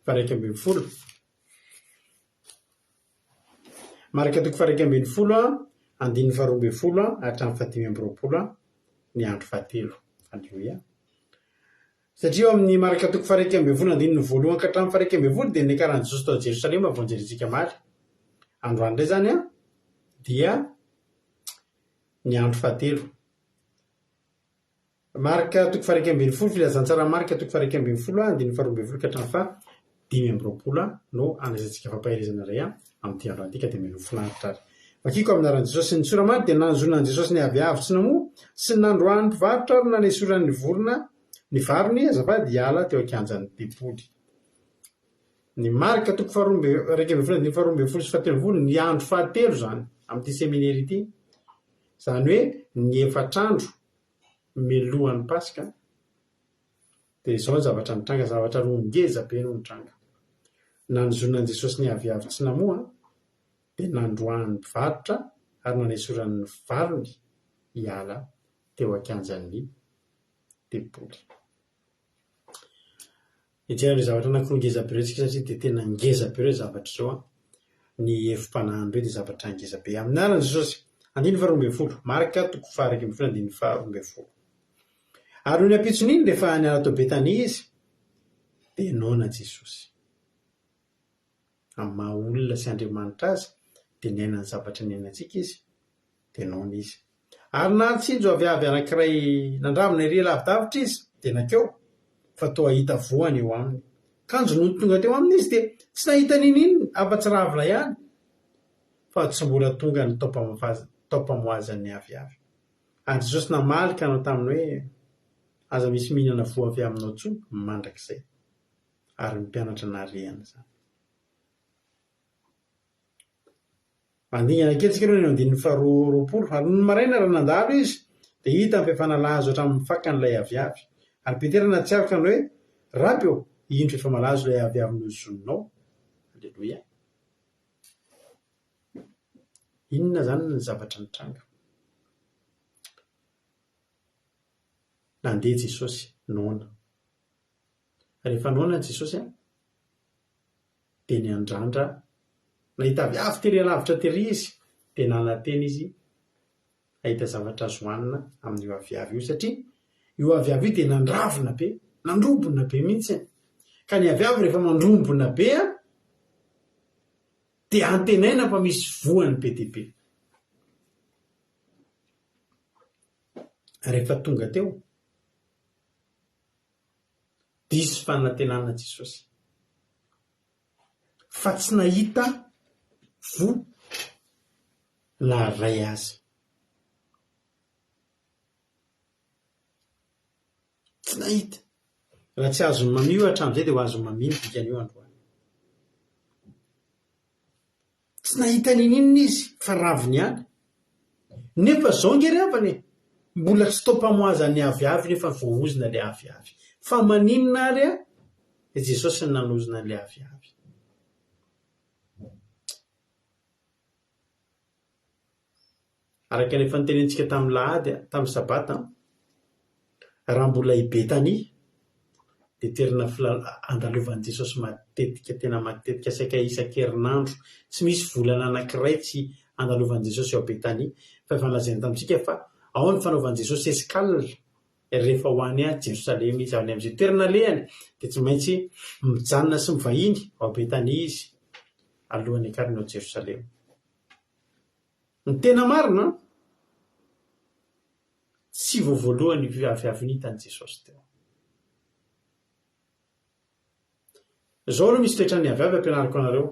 fa 1:20. Marika toko fa 1:20 andininy 12 hatramin'ny 15 ny andro fahatelo. Alleluia. Satria eo amin'ny marika toko fa 1:20 andininy voalohany ka hatramin'ny 1:20 dia nikaran'i Jesosy tao Jerosalema vao nijeritsika maly. Androany indray zany dia ny andro fahatelo. Marika toko fa 1:20 filazantsara marika toko fa 1:20 andininy 12 ka hatramin'ny 15 no andraisantsika fampahirizana iray amin'ity andro antika dia mino finaritra ary. Vakiko amin'ny anaran'i Jesosy ny tsoramaty dia nanzonan' Jesosy ny aviavy no sy ny nandroany mpivarotra ary nanesorany vorona ny varony azafady hiala teo akanjan'ny Depoly. Ny marika toko fa 1:20 andininy 12 sy 13 ny andro fahatelo zany amin'ity seminaire ity. Zany hoe ny efatrandro melohan'ny Pasika dia izao ny zavatra nitranga, zavatra roa ngeza be no nitranga. Nanzonan' Jesosy ny aviavy tsy namoa dia nandroan'ny mpivarotra ary nanesoran'ny varony hiala teo akanjan'ny Depoly. Ijery zavatra anankiroa ngeza be ireo tsika satria dia tena ngeza be ireo zavatra izao ny efim-panahiny ireo dia zavatra ngeza be. Amin'ny anaran'i Jesosy andininy 12 marika toko fa 1:20 andininy 12. Ary noho ny ampitsony iny rehefa niala tao Betania izy dia naona Jesosy. Amin'ny maha olona sy Andriamanitra azy dia niaina ny zavatra niainantsika izy dia naona izy. Ary natsinjo aviavy anankiray nandramina ery lavidavitra izy dia nakeo fa toa hita voany eo aminy. Kanjo no tonga teo aminy izy dia tsy nahita n'inona afa-tsy ravina ihany fa tsy mbola tonga ny taopamoazan'ny aviavy. Ary Jesosy namalika anao taminy hoe aza misy mihinana voa avy aminao tsoa mandrakizay ary mpianatra narehana zany. Mandingana kely tsika ireo ny andininy 12 ary ny maraina raha nandalo izy dia hita mifefana lahazo hatramin'ny fakan'ilay aviavy. Ary Petera natsiavaka ny hoe rapio indro efa malazo ilay aviavy nozononao. Alleluia. Inona zany ny zavatra nitranga? Nandeha Jesosy naona. Rehefa naona Jesosy dia niandrandra nahita aviavy tery lavitra tery izy dia nananteny izy ahita zavatra azo hohanina amin'io aviavy io satria io aviavy io dia nandravina be, nandrombona be mihitsy. Ka ny aviavy rehefa mandrombona be dia antenaina fa misy voany be dia be. Rehefa tonga teo diso fanantenana Jesosy fa tsy nahita vo laharay azy. Tsy nahita. Raha tsy azony mamio hatramin'izay dia ho azony mamino dikan'io androany. Tsy nahita n'inona izy fa raviny ihany. Nefa zao ngery avany mbola tsy tao-pamoazan'ny aviavy nefa voaozina ilay aviavy. Fa maninona ary Jesosy ny nanozona ilay aviavy. Araka rehefa nitenentsika tamin'ny lahady tamin'ny sabata raha mbola i Betania dia toerana andalovan'i Jesosy matetika, tena matetika saika isan-kerinandro. Tsy misy volana anankiray tsy andalovan'i Jesosy ao Betania. Fa efa nolazaina tamintsika fa ao ny fanaovan'i Jesosy escale rehefa ho any Jerosalema izy any amin'izay toerana lehany dia tsy maintsy mijanona sy mivahiny ao Betania izy alohan'ny akariny ao Jerosalema. Ny tena marina tsy voavoalohany aviavy nitany Jesosy teo. Zao aloha misy toetrany aviavy ampianariko anareo,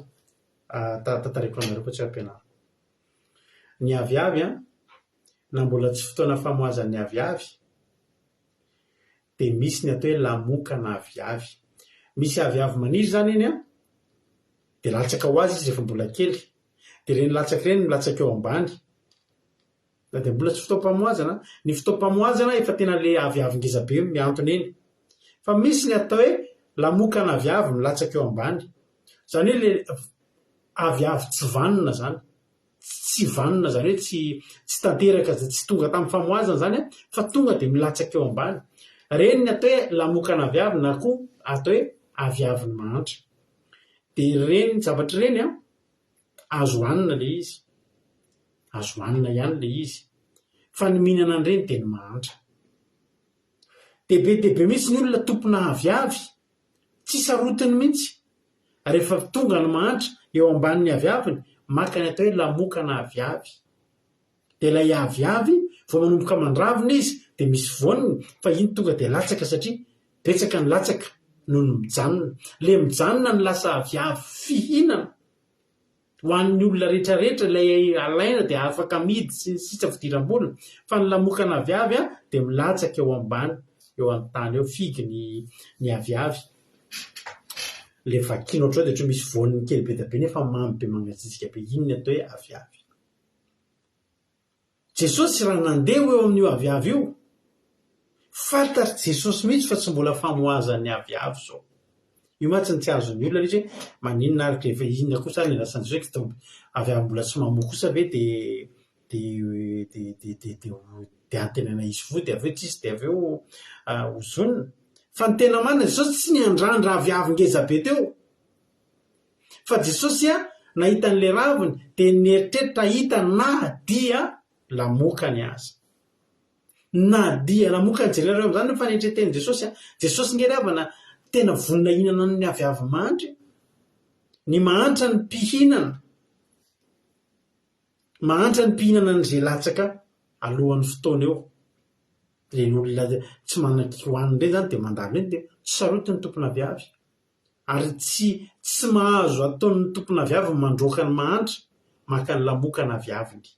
tantariko anareo fa tsy ampianariko. Ny aviavy na mbola tsy fotoana famoazan'ny aviavy, dia misy ny atao hoe lamokana aviavy. Misy aviavy maniry zany iny dia latsaka ho azy izy rehefa mbola kely, dia ireny latsaka ireny milatsaka eo ambany. Dia mbola tsy fotoam-pamoazana. Ny fotoam-pamoazana efa tena le aviavy ngeza be miantona eny. Fa misy ny atao hoe lamokana aviavy milatsaka eo ambany. Zany hoe le aviavy tsy vanona zany. Tsy vanona zany hoe tsy tanteraka, tsy tonga tamin'ny famoazana zany fa tonga dia milatsaka eo ambany. Reny ny atao hoe lamokana aviavy na koa atao hoe aviavy mahantra. Dia reny zavatra reny azo hanina le izy. Azo hanina ihany le izy. Fa ny mihinana an'ireny dia ny mahantra. Be misy ny olona tompona aviavy, tsy sarotiny mihitsy. Rehefa tonga ny mahantra eo ambanin'ny aviaviny, maka ny atao hoe lamokana aviavy. Dia ilay aviavy, vao manomboka mandravina izy, dia misy voaniny, fa iny tonga dia latsaka satria betsaka ny latsaka noho ny mijanona. Le mijanona ny lasa aviavy fihinana. Ho an'ny olona rehetrarehetra ilay alaina dia afaka amidy sy sisa fidiram-bola. Fa ny lamokana aviavy dia milatsaka eo ambany, eo an-tany eo, figy ny aviavy. Le vakiana ohatrao dia ohatran'ny misy voaniny kely be dia be nefa mamy be mangatsiaka be, iny ny atao hoe aviavy. Jesosy raha nandeha eo amin'io aviavy io, fantatry Jesosy mihitsy fa tsy mbola famoazan'ny aviavy zao. Io matsiny tsy azon'ny olona ilay izy hoe maninona ary rehefa inona kosa ny lasan'ny Jesosy aviavy mbola tsy mamoha kosa ve dia antenana izy vo dia aveo tsisy dia aveo hozonina. Fa ny tena marina Jesosy tsy niandrandra aviavy ngeza be teo. Fa Jesosy nahita an'ilay raviny dia nieritreritra hita na dia lamokany azy. Na dia lamokany jerena zany fa nieritreriten'i Jesosy. Jesosy ngery avana tena vonona hinana ny aviavy mahantra. Ny mahantra ny mpihinana. Mahantra ny mpihinana n'izay latsaka alohan'ny fotoana eo. Ilay olona tsy manan-kiho hanina ireny zany dia mandalo eny dia tsy sarotiny ny tompona aviavy. Ary tsy mahazo ataon'ny tompona aviavy mandroaka ny mahantra, maka ny lamokana aviaviny.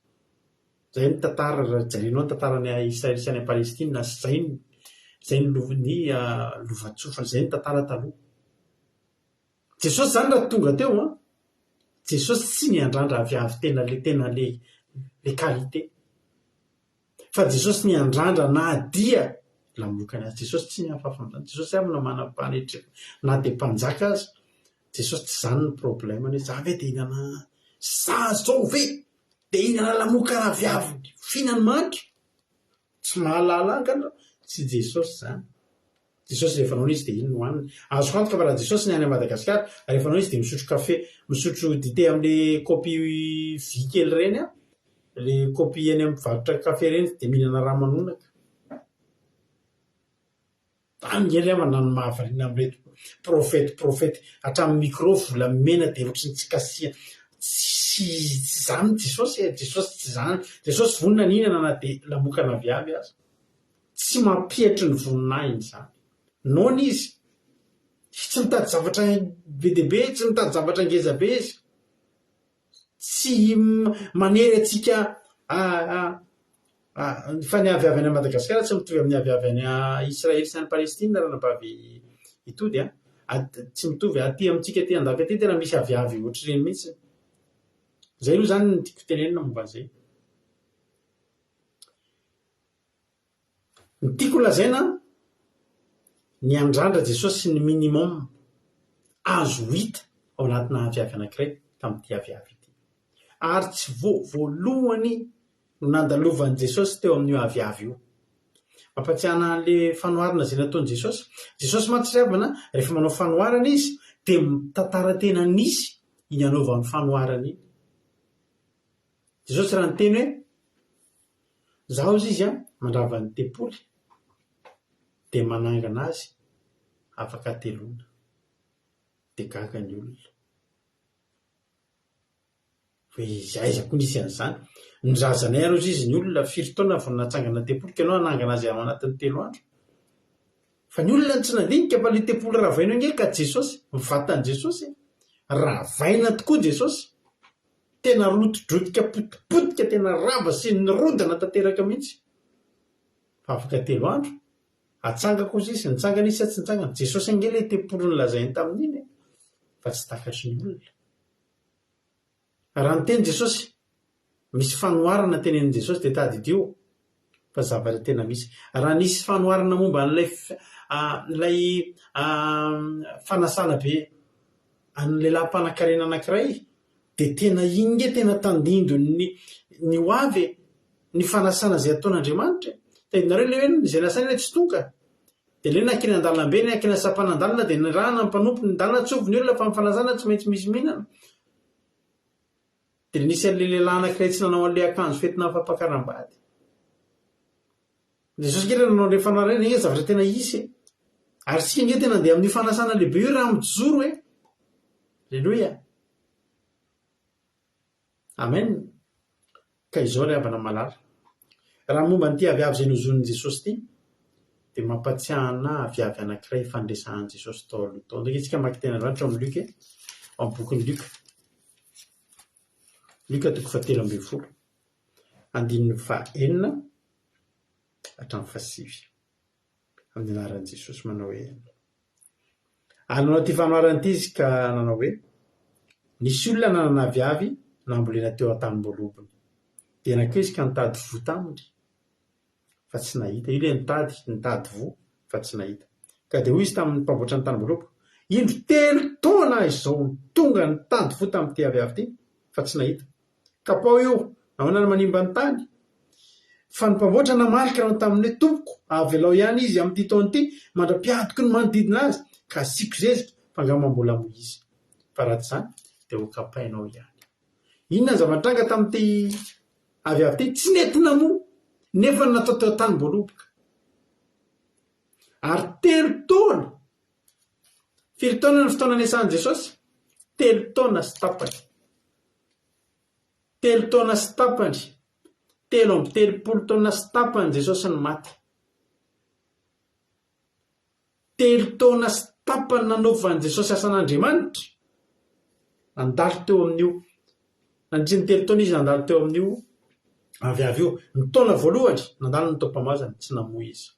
Zay ny tantara, jarenao ny tantarany Israely sy any Palestina, zay ny lovan-tsofina, zay ny tantara taloha. Jesosy zany raha tonga teo Jesosy tsy niandrandra aviavy tena le qualité. Fa Jesosy niandrandra na dia lamokana azy. Jesosy tsy niafafana. Jesosy amina manam-panetreka na dia mpanjaka azy. Jesosy tsy zany ny problème. Za ve dia hinana zao ve dia hinana lamokana aviavy fihinany mahantra? Tsy mahalala angamba. Tsy Jesosy zany. Jesosy rehefa naona izy dia iny no haniny. Azo antoka fa raha Jesosy ny any Madagasikara, rehefa naona izy dia misotro kafe, misotro dité amin'ilay kaopy vy kely ireny le kaopy eny amin'ny varotra kafe ireny dia mihinana ramanonaka. Angery manano mahavariana amin'ireto profety hatramin'ny micro volamena dia ohatrany tsy kasia. Tsy zany Jesosy. Jesosy tsy zany. Jesosy vonona ny hinana na dia lamokana aviavy azy. Tsy mampihetry ny voninahiny zany. Noana izy. Tsy mitady zavatra be dia be, tsy mitady zavatra ngeza be izy. Tsy manery atsika fa ny aviavy any Madagasikara tsy mitovy amin'ny aviavy any Israely sy any Palestina raha nabavy hitody tsy mitovy. Aty amintsika aty andafy aty tena misy aviavy ohatr'ireny mihitsy. Zay aloha zany ny tiako tenenina momba an'izay. Ny tiako lazaina niandrandra Jesosy ny minimum azo hita ao anatina aviavy anankiray tamin'ity aviavy ity. Ary tsy voalohany no nandalovan'i Jesosy teo amin'io aviavy io. Mampatsiahana an'ilay fanoharana izay nataon'i Jesosy. Jesosy mantsy avana rehefa manao fanoharana izy dia tantara tena nisy iny anaovan'ny fanoharana iny. Jesosy raha niteny hoe zaho izy mandrava ny tempoly dia manangana azy afaka teloana dia gaga ny olona. Aiza koa nisy an'izany ny razanay aro izy ny olona 5 taona vao natsangana tepolo ka anao anangana azy ao anatin'ny 3 andro fa ny olona tsy nandinika fa le tepolo ravaina nge ka Jesosy mivatan'i Jesosy ravaina tokoa Jesosy tena rotodrotika potipotika tena rava sy nirodana tanteraka mihitsy fa afaka 3 andro atsangako izy izy nitsangana izy tsy nitsangana Jesosy ange le tepolo nylazainy tamin'iny fa tsy takatry ny olona raha nyteny Jesosy misy fanoharana tenen'i Jesosy dia tady idio fa zavatra tena misy raha nisy fanoharana momba n'ilay fanasana be an'ny lehilahy mpanan-karena anankiray dia tena iny nge tena tandindo ny hoavy ny fanasana izay ataon'Andriamanitra tadinareo le hoe izay nasaina tsy tonga dia le nankeny an-dalambe ny ankeny sapan'andalina dia ny rahana mpanompo ny dalina tsovy ny olona fa mifanasana tsy maintsy misy mihinana dia nisy an'le lehilahy anankiray tsy nanao an'le akanjo fetina fampakaram-bady Jesosy nge nanao an'le fanoharana nge zavatra tena isy ary sika nge tena andeha amin'ny fanasana lehibe io raha mijoro Alleluia amen ka izao ry havana malala raha momba n'ity aviavy izay nozon'i Jesosy ity dia mampatsiahana aviavy anankiray fandresahan'i Jesosy tao aloha tao ndraiky isika maki tena androanitra amin'ny Luka amin'ny bokin'ny Luka 7:12 andininy 9 hatramin'ny 9 amin'ny anaran'i Jesosy manao hoe ananao ty fanoharana ity izy ka nanao hoe nisy olona nanana aviavy nambolena teo an-tanimbolobony dia nankeo izy ka nitady vo taminy fa tsy nahita io le nitady vo fa tsy nahita ka dia hoy izy tamin'ny mpamboatra ny tanimboloboko indro 3 taona izao tonga nitady vo tamin'ity aviavy ity fa tsy nahita ka pao io nahoana ny manimba ny tany fa ny mpamboatra namarika nao tamin'ny hoe tompoko avelao ihany izy amin'ity taona ity mandra-piadoko ny manodidina azy ka asiako zezika fa angamambola moa izy fa raha tsy izany dia ho kapainao ihany inona ny zava-tranga tamin'ity aviavy ity tsy nentina moa nefa natao teo an-tanimboloboko ary 3 taona 5 taona ny fotoana niasan'i Jesosy 3 taona sy tapany 3 taona sy tapany 3 taona sy tapany Jesosy ny maty 3 taona sy tapany nanaovan'i Jesosy asan'Andriamanitra nandalo teo amin'io nandritry ny 3 taona izy nandalo teo amin'io aviavy io ny taona voalohany nandalo ny tao-pamazana tsy namoa izy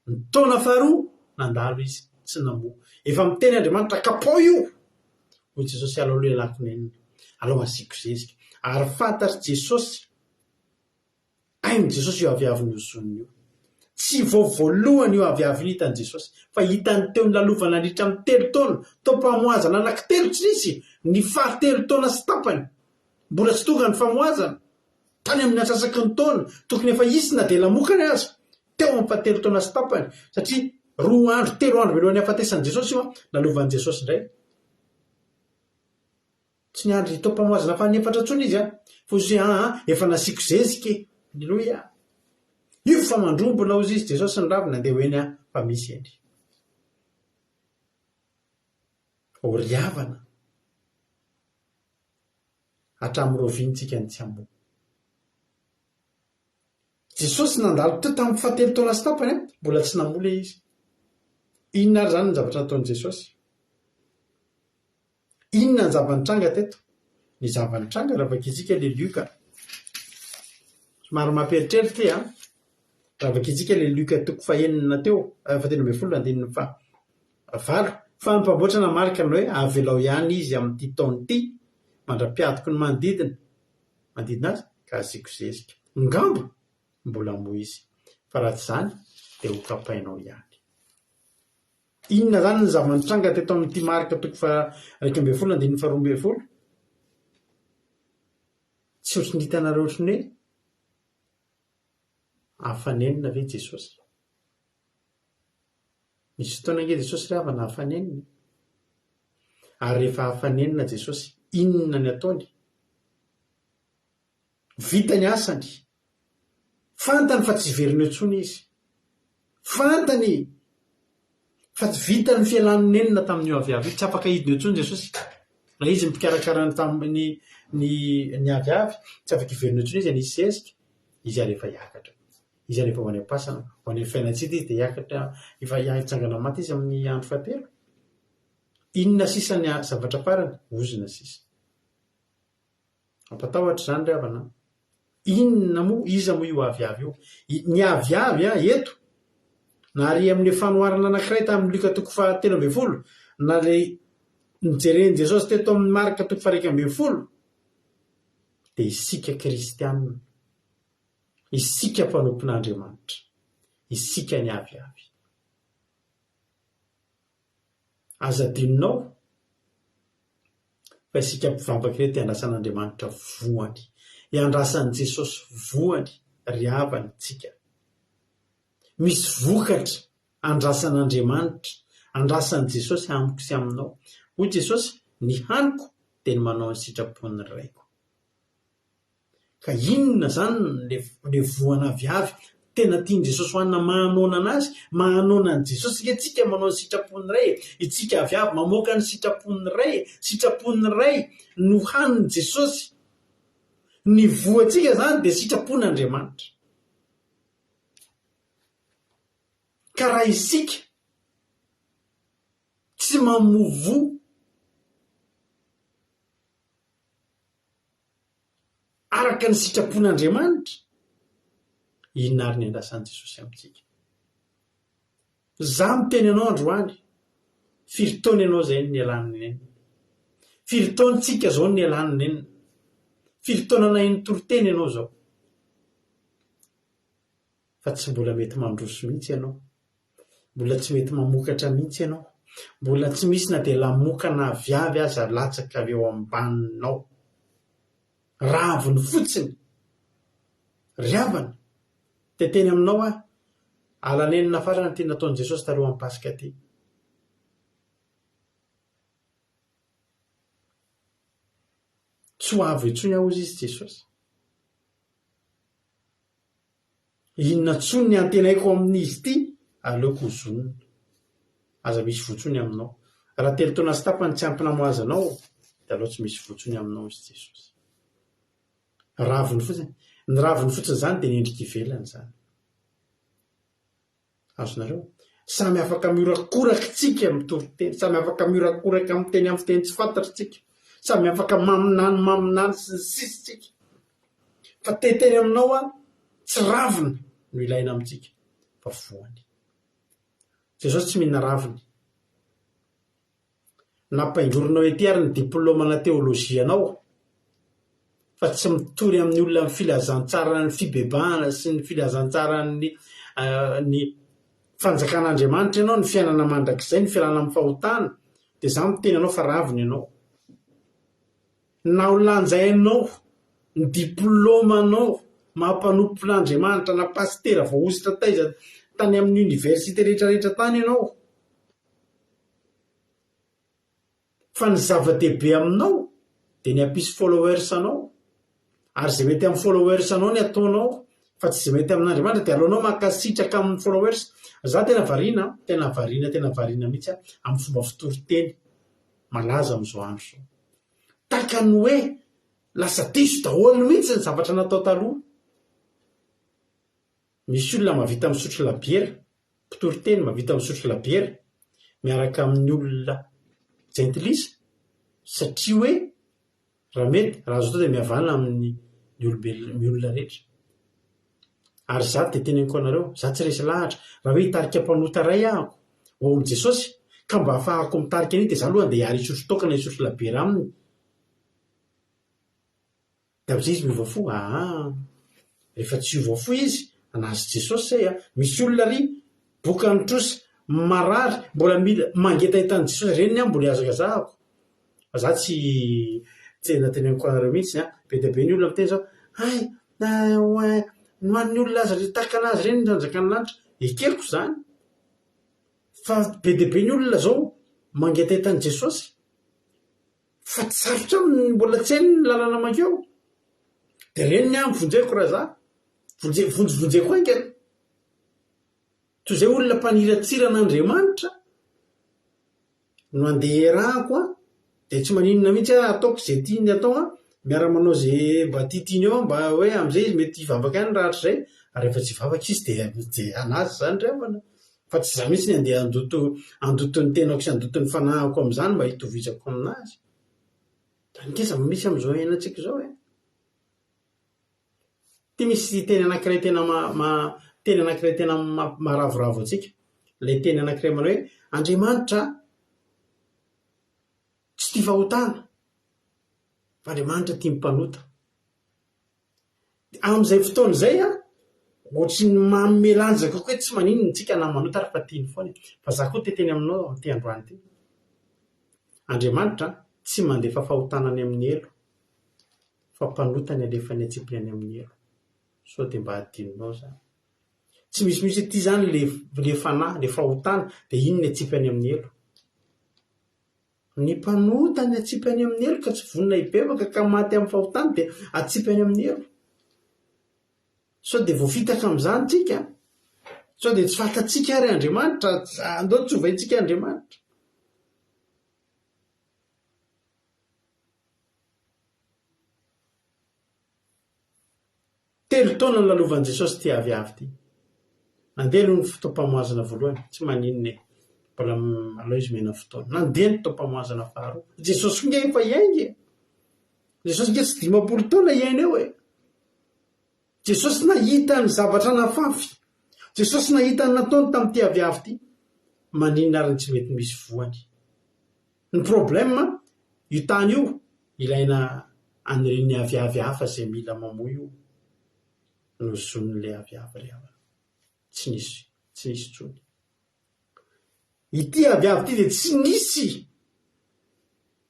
ny taona faharoa nandalo izy tsy namoa efa miteny Andriamanitra kapao io hoy Jesosy alao lehilahy kinenina alao asiako zezika ary fantatry Jesosy ainy Jesosy io aviavy nyozoniny io tsy voalohany io aviavy hitan'i Jesosy fa hitany teo ny lalovana nandritra amin'ny 3 taona tao-pamoazana anankitelo tsy nisy ny faha 3 taona sy tapany mbola tsy tonga ny famoazana tany amin'ny atsasaky ny taona tokony efa isina dia lamokany azy teo amin'ny faha 3 taona sy tapany satria 3 andro velohan'ny hafatesan'i Jesosy io lalovan'i Jesosy indray tsy niandry tao-pamoazana fa ny-efatra ntsony izy fa izy efa nasiako zezika Alleluia io fa mandrombola ozy izy Jesosy ny ravina andeha hoeny fa misy endry ho riavana hatramin'ny rovintsika ny tsy amoa Jesosy nandalo teo tamin'ny faha 3 taona sy tapany mbola tsy namola izy inona ary zany ny zavatra nataon'i Jesosy inona ny zavanitranga teto ny zavanitranga raha vakitsika le Luka somary mamperitreritra ty raha vakitsika le Luka 9 teo 7:12 fa ny mpamboatra namarika ny hoe avelao ihany izy amin'ity taona ity mandra-piadoko ny manodidina azy ka asiako zezika ngamba mbola moa izy fa raha tsy izany dia ho kapainao ihany inona zany ny zavanitranga teto amin'ity marika 2:12 tsy ohatry ny hitanareo ohatrany hoe hafanenina ve Jesosy misy fotoana nge Jesosy ry havana hafanenina ary rehefa hafanenina Jesosy inona ny ataony vita ny asany fantany fa tsy veriny intsony izy fantany fa tsy vita ny fialan'ny nenina tamin'io aviavy tsy afaka hidiny intsony Jesosy raha izy mipikarakara tamin'ny ny aviavy tsy afaka iverina intsony izy anisy zezika izy rehefa hiakatra izy rehefa ho any am-pasana ho any fiainatsika izy dia hiakatra efa hitsangana maty izy amin'ny andro fahatelo inona sisany zavatra farany ozona sisa ampatahotra zany ry havana inona moa iza moa io aviavy io ny aviavy eto na ry amin'ny fanoharana anankiray tamin'ny Luka 13 na le nijereny Jesosy teto amin'ny Marika 1 dia isika kristianina isika mpanompon'Andriamanitra isika ny aviavy aza dinonao fa isika mpivavaka ireto iandrasan'Andriamanitra voany iandrasan'i Jesosy voany ry havany tsika misy vokatra andrasan'Andriamanitra andrasan'i Jesosy amiko sy aminao hoy Jesosy ny haniko dia ny manao ny sitrapon'ny raiko ka inona zany le voana aviavy tena tiany Jesosy hoanina mahanona anazy mahanona an' Jesosy itsika manao ny sitrapon'ny ray itsika aviavy mamoaka ny sitrapon'ny ray no haniny Jesosy ny voantsika zany dia sitrapon'Andriamanitra ka raha isika tsy mamovo araka ny sitrapon'Andriamanitra inona ary ny andrasan'i Jesosy amintsika za miteny anao androany firy taona ianao zay ny alany neny firy taontsika zao ny alany nenina firy taona nahiny toroteny ianao zao fa tsy mbola mety mandroso mihitsy ianao mbola tsy mety mamokatra mihitsy ianao mbola tsy misy na dia lamokana aviavy aza latsaka avy eo ambaninao raviny fotsiny ry havana teteny aminao alanenina farany ty nataon'i Jesosy taloha amin'ny Pasika ty tsy ho avy intsony ahozy izy Jesosy inona tsony ny antenaiko amin'izy ty aleoko zonona aza misy votsony aminao raha telo taona sy tapany tsy ampy namoaza anao dia aleo tsy misy votsony aminao izy Jesosy raviny fotsiny ny raviny fotsiny zany dia nendrika ivelany zany azonareo samy afaka miorakoraka tsika mitoroteny samy afaka miorakoraka miteny amin'ny fiteny tsy fantatritsika samy afaka maminany sy ny sisitsika fa teteny aminao tsy raviny no ilaina amintsika fa voany Jesosy tsy mihina raviny nampaingorinao ety ary ny diplômana teolozianao fa tsy mitory amin'ny olona ny filazantsara ny fibebahana sy ny filazantsara ny fanjakan'Andriamanitra ianao ny fiainana mandrakizay ny fialana amin'ny fahotana dia za miteny anao fa raviny ianao na ho lanjainao ny diplômanao mampanompon'Andriamanitra na pastera voahozitra taiza tany amin'ny université rehetrarehetra tany ianao fa ny zava-dehibe aminao dia ny ampisy followers anao ary zay mety amin'ny followers anao ny ataonao fa tsy zay mety amin'Andriamanitra dia aleonao mankasitraka amin'ny followers za tena variana mihitsy amin'ny fomba fitoroteny malaza amin'izao andro zao taka ny hoe lasa diso daholo mihitsy ny zavatra natao taloha misy olona mavita misotro labiera mpitoroteny mavita misotro labiera miaraka amin'ny olona jentilisa satria hoe raha mety raha zao dia mihavana amin'ny olona rehetra ary za dia teneniko anareo za tsy resy lahatra raha hoe hitarika mpanota ray ahako ho amin'i Jesosy ka mba ahafahako mitarika an'iny dia za aloha andeha hiary hisotro tokana hisotro labiera aminy dia amin'izay izy miovafo rehefa tsy hiovafo izy anazy Jesosy zay misy olona ry boka nitrosa marary mbola mila mangetahitan'i Jesosy reny ny mbola hiazakazahako za tsy nateneniko anareo mihitsy be dia be ny olona miteny zao nohan'ny olona azy tahaka anazy reny nanjaka ny lanitra ekeliko zany fa be dia be ny olona zao mangetahitan'i Jesosy fa tsy sarotra mbola tsy hainy ny lalana makeo dia reny ny vonjeko raha za vonjevonjeko ankany toy izay olona mpaniratsiran'Andriamanitra no andeha erahako dia tsy maninona mihitsy ataoko izay tiany atao miara-manao zay mba tiatiany eo mba hoe am'izay izy mety hivavaka any rahatra zay ary efa tsy vavaka izy de anazy zany revana fa tsy za mihitsy ny andeha andotony tenako sy andotony fanahako am'izany mba hitovizako aminazy da nikeza misy am'izao iainantsika zao ty misy teny anankiray tena maravoravo atsika le teny anankiray manao hoe Andriamanitra tsy tia fahotana fa Andriamanitra tia mpanota am'izay fotoana zay ohatry ny mamelanjaka koa hoe tsy manino ntsika na manota ary fa tiany foana fa za koa teteny aminao ty androany ty Andriamanitra tsy mandefa fahotanany amin'ny elo fa mpanotany alefany atsipiny any amin'ny elo so de mba adinonao zany tsy misy ty zany le fanahy le fahotana de ino ny atsipany amin'ny elo ny mpanotany atsipany amin'ny elo ka tsy vonina hibebaka ka maty amin'ny fahotana de atsipany amin'ny elo so de voafitaka am'izany tsika so de tsy fatatsika ary Andriamanitra andao tsy ovaintsika Andriamanitra telo taona ny lalovan'i Jesosy ty aviavy ty nandeha aloha ny fotoam-pamoazana voalohany tsy maninona mbola aloha izy mena fotoana nandeha ny fotoam-pamoazana faharoa Jesosy nge efa iaingy Jesosy nge tsy 50 taona iaina eo Jesosy nahita ny zavatra nafafy Jesosy nahita ny nataony tamin'ity aviavy ty maninona ary tsy mety misy voany ny problème io tany io ilaina anireny aviavy hafa zay mila mamoy io no zon'le aviavy rehavana tsy nisy tsony ity aviavy ty de tsy nisy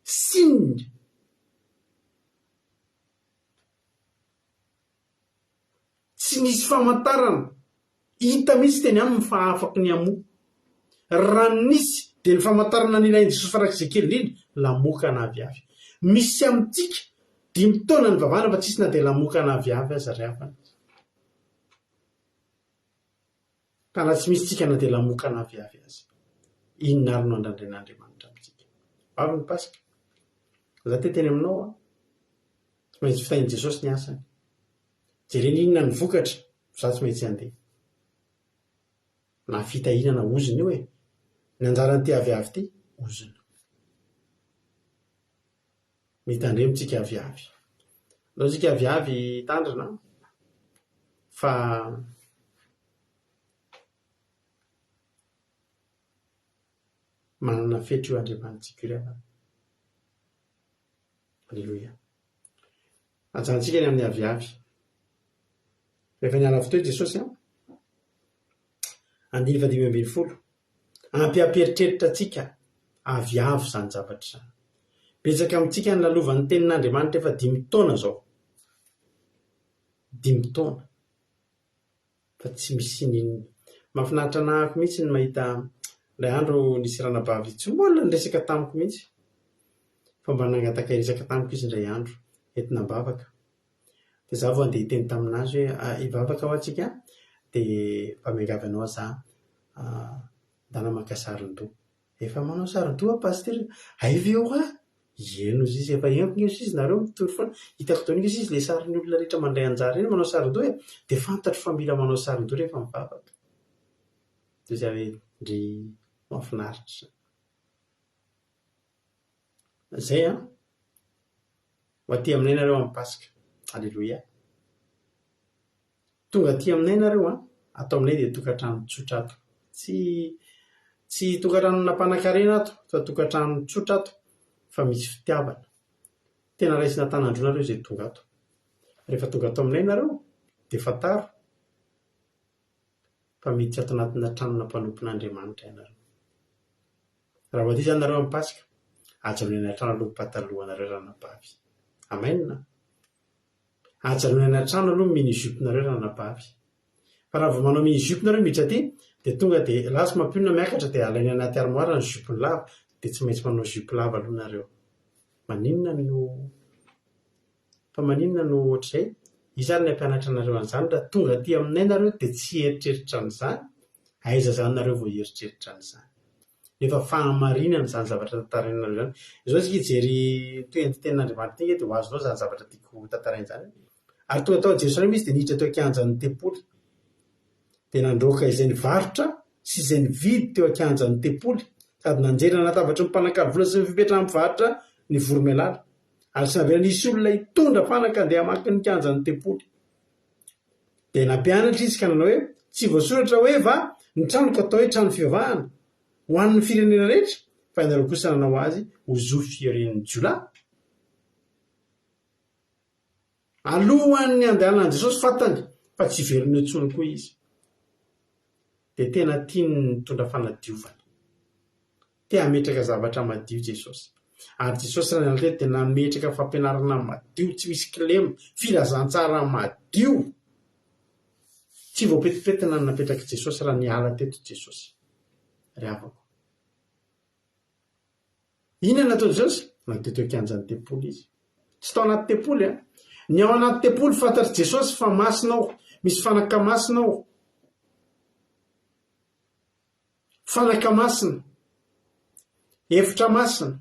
signe tsy nisy famantarana hita mihitsy teny aminy fa afaky ny amo raha nisy de ny famantarana nilainy Jesosy farak'izay kely indrindra lamokana aviavy misy amitsika 5 taona ny vavana fa tsisy na de lamokana aviavy aza rehavana ka na tsy misy tsika na de lamokana aviavy azy inona ary no andandren'Andriamanitra amitsika avy ny pasika za teny aminao tsy maintsy fitainy Jesosy ny asany jereny inona ny vokatra za tsy maintsy andeha na fitahinana oziny io ny anjarany ty aviavy ty oziny mitandremitsika aviavy nao tsika aviavy tandrina fa manana fetra io Andriamanitsika io rehefa Alleluia ajantsika ny amin'ny aviavy rehefa niala fotoa Jesosy andiny 5:20 ampieritreritra atsika aviavy zany zavatra zany betsaka amitsika ny lalovan'ny tenin'Andriamanitra efa 5 taona zao 5 taona fa tsy misy ninona mahafinaritra nahako mihitsy ny mahita ilay andro nisy ranabavy tsy molina ny resaka tamiko mihitsy fa mba nangataka resaka tamiko izy indray andro entina mbavaka de za vao andeha hiteny taminazy hoe hivavaka ao atsika de mba miangavy anao za dana maka sarin-doha efa manao sarin-doha pasteur aiva eo eno izy efa enko izy izy nareo mitory foana hitako taoniko izy le sarin'ny olona rehetra mandray anjara eny manao sarin-doha de fantatro fa mila manao sarin-doha rehefa mivavaka de zay hoe ndry mahafinaritra zay ho aty aminay nareo amin'ny pasika Alleluia tonga aty aminay nareo atao aminay de tokantrano tsotra ato tsy tokantrano nampanankarena ato fa tokantrano tsotra ato fa misy fitiavana tena raisina tanandro nareo zay tonga ato rehefa tonga ato aminay nareo de fataro fa miditsy ato anatina tranona mpanompon'Andriamanitra ianareo raha ho aty zany nareo amin'ny pasika ajanony trano aloha pataloha nareo ranabavy amen ajanony trano aloha mini-jupe nareo ranabavy fa raha vao manao mini-jupe nareo miditra aty de tonga de lasa mampionona miakatra de alainy anaty armoire ny jupe lava de tsy maintsy manao jupe lava aloha nareo maninona no ohatr'izay izany ny ampianatra nareo an'izany raha tonga aty aminay nareo de tsy eritreritra an'izany aiza zany nareo vao eritreritra an'izany nefa fahamarinana zany zavatra tantarainareo zany zao sika jery toenten'Andriamanitra iny de ho azonao zany zavatra tiako tantarainy zany ary tonga tao Jerosalema izy de niditra teo ankianjan'ny tempoly de nandroaka izay nivarotra sy izay nividy teo ankianjan'ny tempoly sady nanjerana latabatra ny mpanakalo vola sy ny fipetrahana mivarotra ny voromailala ary sy navela nisy olona hitondra fanaka andeha hamaky ny kianjan'ny tempoly de nampianatra izy ka nanao hoe tsy voasoratra hoe va ny tranoko atao hoe trano fivavahana ho an'ny firenena rehetra fa ianareo kosa nanao azy ho zo fioren'ny Jiolahy alohan'ny andehanan'i Jesosy fantany fa tsy velony intsony koa izy de tena tiany mitondra fanadiovana tia hametraka zavatra madio Jesosy ary Jesosy raha niala tena nametraka fampianarana madio tsy misy kilemo filazantsara madio tsy voapetipetina ny napetraka Jesosy raha niala teto Jesosy ryavako inona natao Jesosy nateo teo kianjan'ny tempoly izy tsy tao anaty tempoly ny ao anaty tempoly fantatry Jesosy fa masinao misy fanaka masinao fanaka masina efitra masina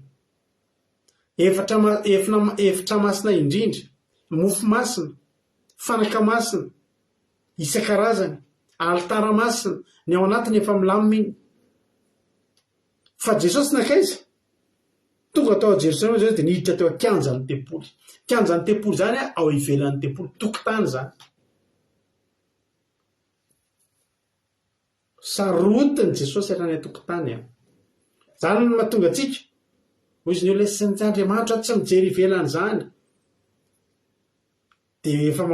efitra masina indrindra mofo masina fanaka masina isan-karazany alitara masina ny ao anatiny efa milamina iny fa Jesosy nakaiza tonga tao Jerosalema zany de niditra teo kianjan'ny tempoly kianjan'ny tempoly zany ao ivelan'ny tempoly tokotany zany sarotiny Jesosy hatrany tokotany zany no mahatonga atsika hoy izy ny olona sy Andriamanitra tsy mijery ivelany zany de efa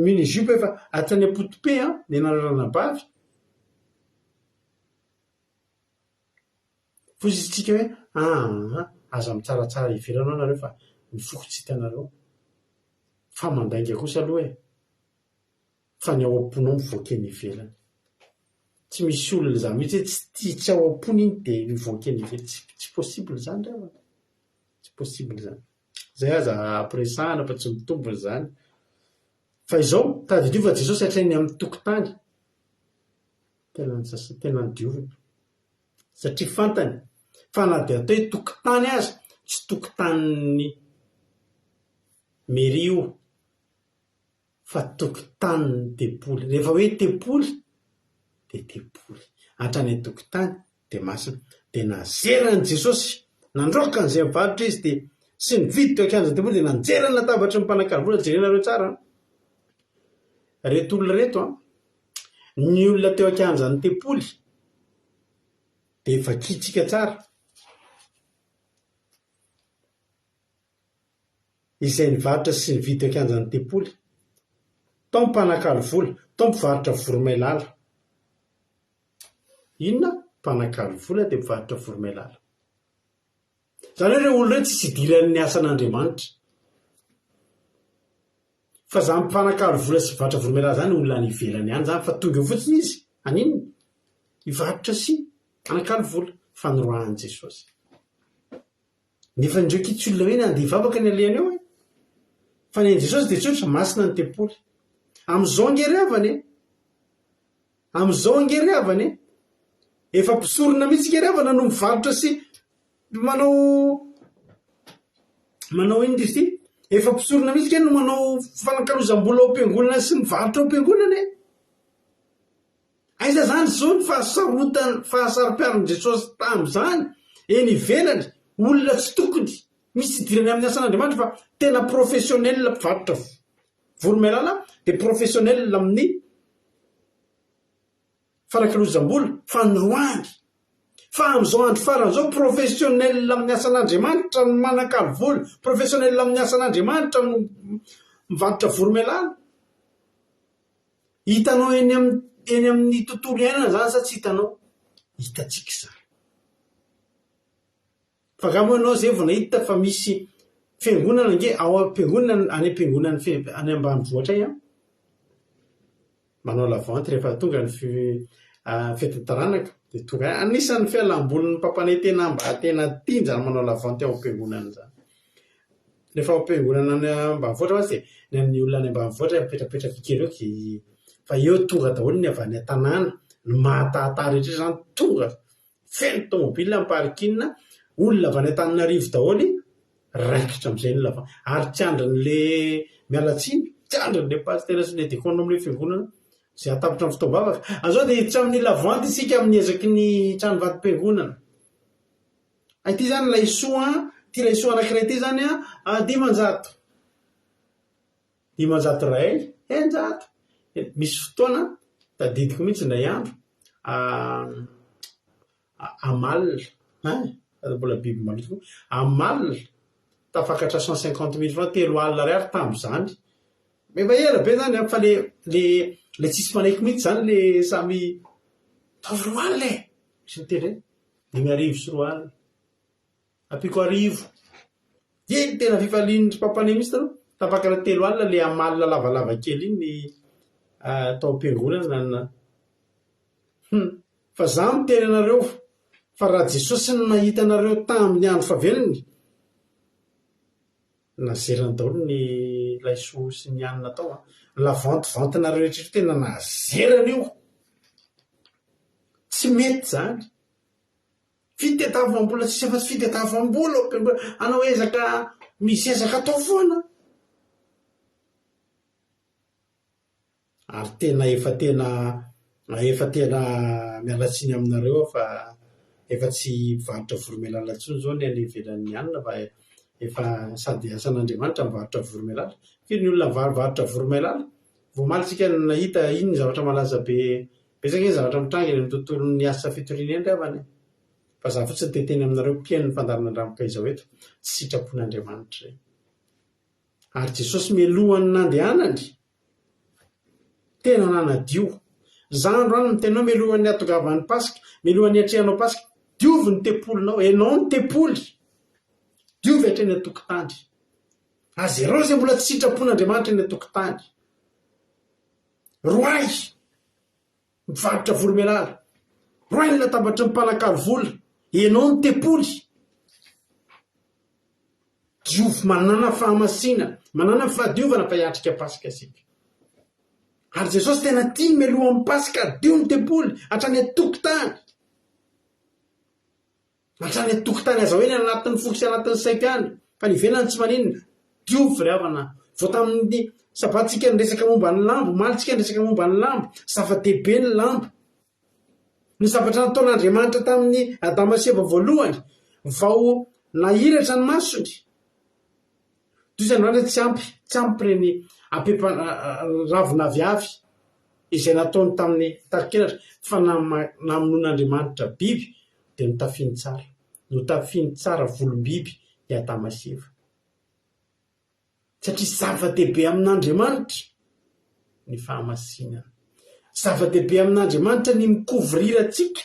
mino izy io efa atany apotope de naranabavy fozy izy tsika hoe aza mitsaratsara ivelanao nareo fa mifokotsy hitanareo fa mandainga kosa aloha fa ny ao am-ponao mivoakeny ivelany tsy misy olona zany mihitsy hoe tsy tsy ao am-pony iny de mivoakeny ivelany tsy possible zany rehefa tsy possible zany zay aza ampiresahana fa tsy mitombony zany fa izao tadidio fa Jesosy hatrainy amin'ny tokotany tena nidiovina satria fantany fa na de atao hoe tokotany azy tsy tokotany merio fa tokotany tempoly rehefa hoe tempoly de tempoly hatrany tokotany de masina de nazerany Jesosy nandroaka an'izay mivarotra izy de sy nividy teo ankianjan'ny tempoly de nanjerany latabatra ny mpanakalo vola jerenareo tsara reto olona reto ny olona teo ankianjan'ny tempoly de efa kitsika tsara izay nivarotra sy nividy teo ankianjan'ny tempoly tao mpanakalo vola tao mivarotra voromailala inona mpanakalo vola de mivarotra voromailala zany hoe reo olona reo tsy idiran'ny asan'Andriamanitra fa zany mpanakalo vola sy mivarotra voromailala zany olona any ivelany ihany zany fa tonga eo fotsiny izy aninona hivarotra sy anakalo vola fanoroahan'i Jesosy nefa indreo kitsy olona hoe nandeha hivavaka ny alehany eo fa ny Jesosy de tsotra masina ny tempoly am'izao angeriavany am'izao angeriavany efa mpisorona mihitsy ngeriavana no mivarotra sy manao iny izy ty efa mpisorona mihitsy keny no manao fanakalozam-bola ao am-piangonana sy mivarotra ao am-piangonana aiza zany zao ny fahasaro-piaron'i Jesosy tam'izany eny ivelany olona tsy tokony misy idirany amin'ny asan'Andriamanitra fa tena professionnel mpivarotra voromailala de professionnel amin'ny fanakalozam-bola fanoroany fa am'izao andro faran'izao professionnel amin'ny asan'Andriamanitra no manakalo vola professionnel amin'ny asan'Andriamanitra no mivarotra voromailala hitanao eny amin'ny tontolo iainana zany sa tsy hitanao hitatsika zany fa gamo ianao zay vao nahita fa misy fiangonana nge ao am-piangonana any am-piangonana any ambanivohitra igny manao lavanty rehefa tonga ny fitaranaka de tonga anisan'ny fialambolin'ny mpampanay tena mba tena tinjany manao lavanty ao am-piangonana zany rehefa ao am-piangonana any ambanivohitra azy de ny olona any ambanivohitra mipetrapetraka kely eo fa eo tonga daholo ny avy any an-tanàna ny mahatahataha rehetra zany tonga feno tômôbila miparikina olona avy any Antananarivo daholy raikitra am'izay ny lava ary tsiandran'le mialatsiny tsiandran'le pastera sy le dikona amin'le fiangonana zay atapitra amin'ny fotoam-bavaka azao dia hiditra amin'ny lavanty isika amin'ny ezaky ny trano vatom-piangonana ity zany laisoa ty laisoa anankiray ity zany a 500 ray 100 misy fotoana tadidiko mihitsy indray andro amalina mbola biby maloto amalina tafakatra 150 000 francs 3 alina ray ary tam'izany efa ela be zany fa le tsisy manaiky mihitsy zany le samy taovy 3 alina misy niteny 5 sy 3 alina apiko 10 iny tena fifalian'ny papane mihitsy talo tapakatra 3 alina le amalina lavalava kely iny tao am-piangonana fa za miteny anareo fa raha Jesosy no nahita anareo tamin'ny andro favelony nazerany daholo ny laisoa sy ny anina tao lavantivantinareo rehetra tena nazerana io tsy mety zany fitadiavam-bola tsisy efa fitadiavam-bola anao ezaka misy ezaka atao foana ary tena efa tena mialatsiny aminareo fa efa tsy mivarotra voromailala intsony zao ny any ivelan'ny anina fa efa sady asan'Andriamanitra mivarotra voromailala firy ny olona mivarotra voromailala vao malitsika nahita iny ny zavatra malaza be besaka iny zavatra mitranga eny amin'ny tontolon'ny asa fitoriana eny avany fa za fotsiny teteny aminareo mpiaino ny fandarana andramoka izao eto tsy sitrapon'Andriamanitra zay ary Jesosy milohan'ny nandehanany tena nanadio za andro any mitenao milohan'ny atogavan'ny pasika milohan'ny atrehanao pasika diovy ny tempolinao enao ny tempoly diovy hatreny atokotany azerao zay mbola tsy sitrapon'Andriamanitra eny atokotany roay mivarotra voromailala roay ny latabatry ny mpanakalo vola enao ny tempoly diovy manana fahamasina manana fahadiovana fa hiatrika pasika asika ary Jesosy tena tia mialoha amin'ny pasika dio ny tempoly hatrany atokotany aza hoe ny anatin'ny foko sy anatin'ny saika any fa ny ivelany tsy maninona diovy firavana vao tamin'ny sabatsika ny resaka momba ny lambo malitsika ny resaka momba ny lambo zava-dehibe ny lambo ny zavatra nataon'Andriamanitra tamin'ny Adama sy Eva voalohany vao nahiratra ny masony toy izany rany tsy ampy reny ravinaviavy izay nataony tamin'ny tarikenatra fa namonoan'Andriamanitra biby dia notafiny tsara volombiby i Adama sy Eva satria zava-dehibe amin'Andriamanitra ny fahamasinana zava-dehibe amin'Andriamanitra ny mikovrira atsika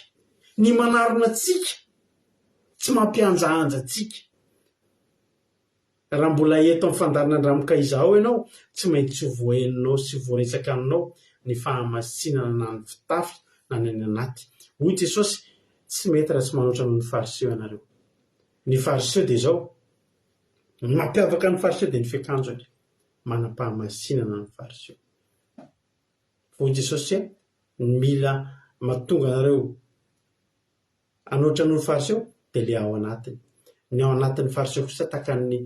ny manarona atsika tsy mampianjahanja atsika raha mbola eto amin'ny fandarana andramoka izao ianao tsy maintsy voaheninao sy voaretsaka aminao ny fahamasinana na ny fitafy na ny any anaty hoy Jesosy tsy mety raha tsy manoatra noho ny fariseo ianareo ny fariseo dia zao mampiavaka ny fariseo dia ny fiakanjony manam-pahamasinana ny fariseo hoy Jesosy mila mahatonga anareo anoatra noho ny fariseo dia le ao anatiny ny ao anatin'ny fariseo kosa takan'ny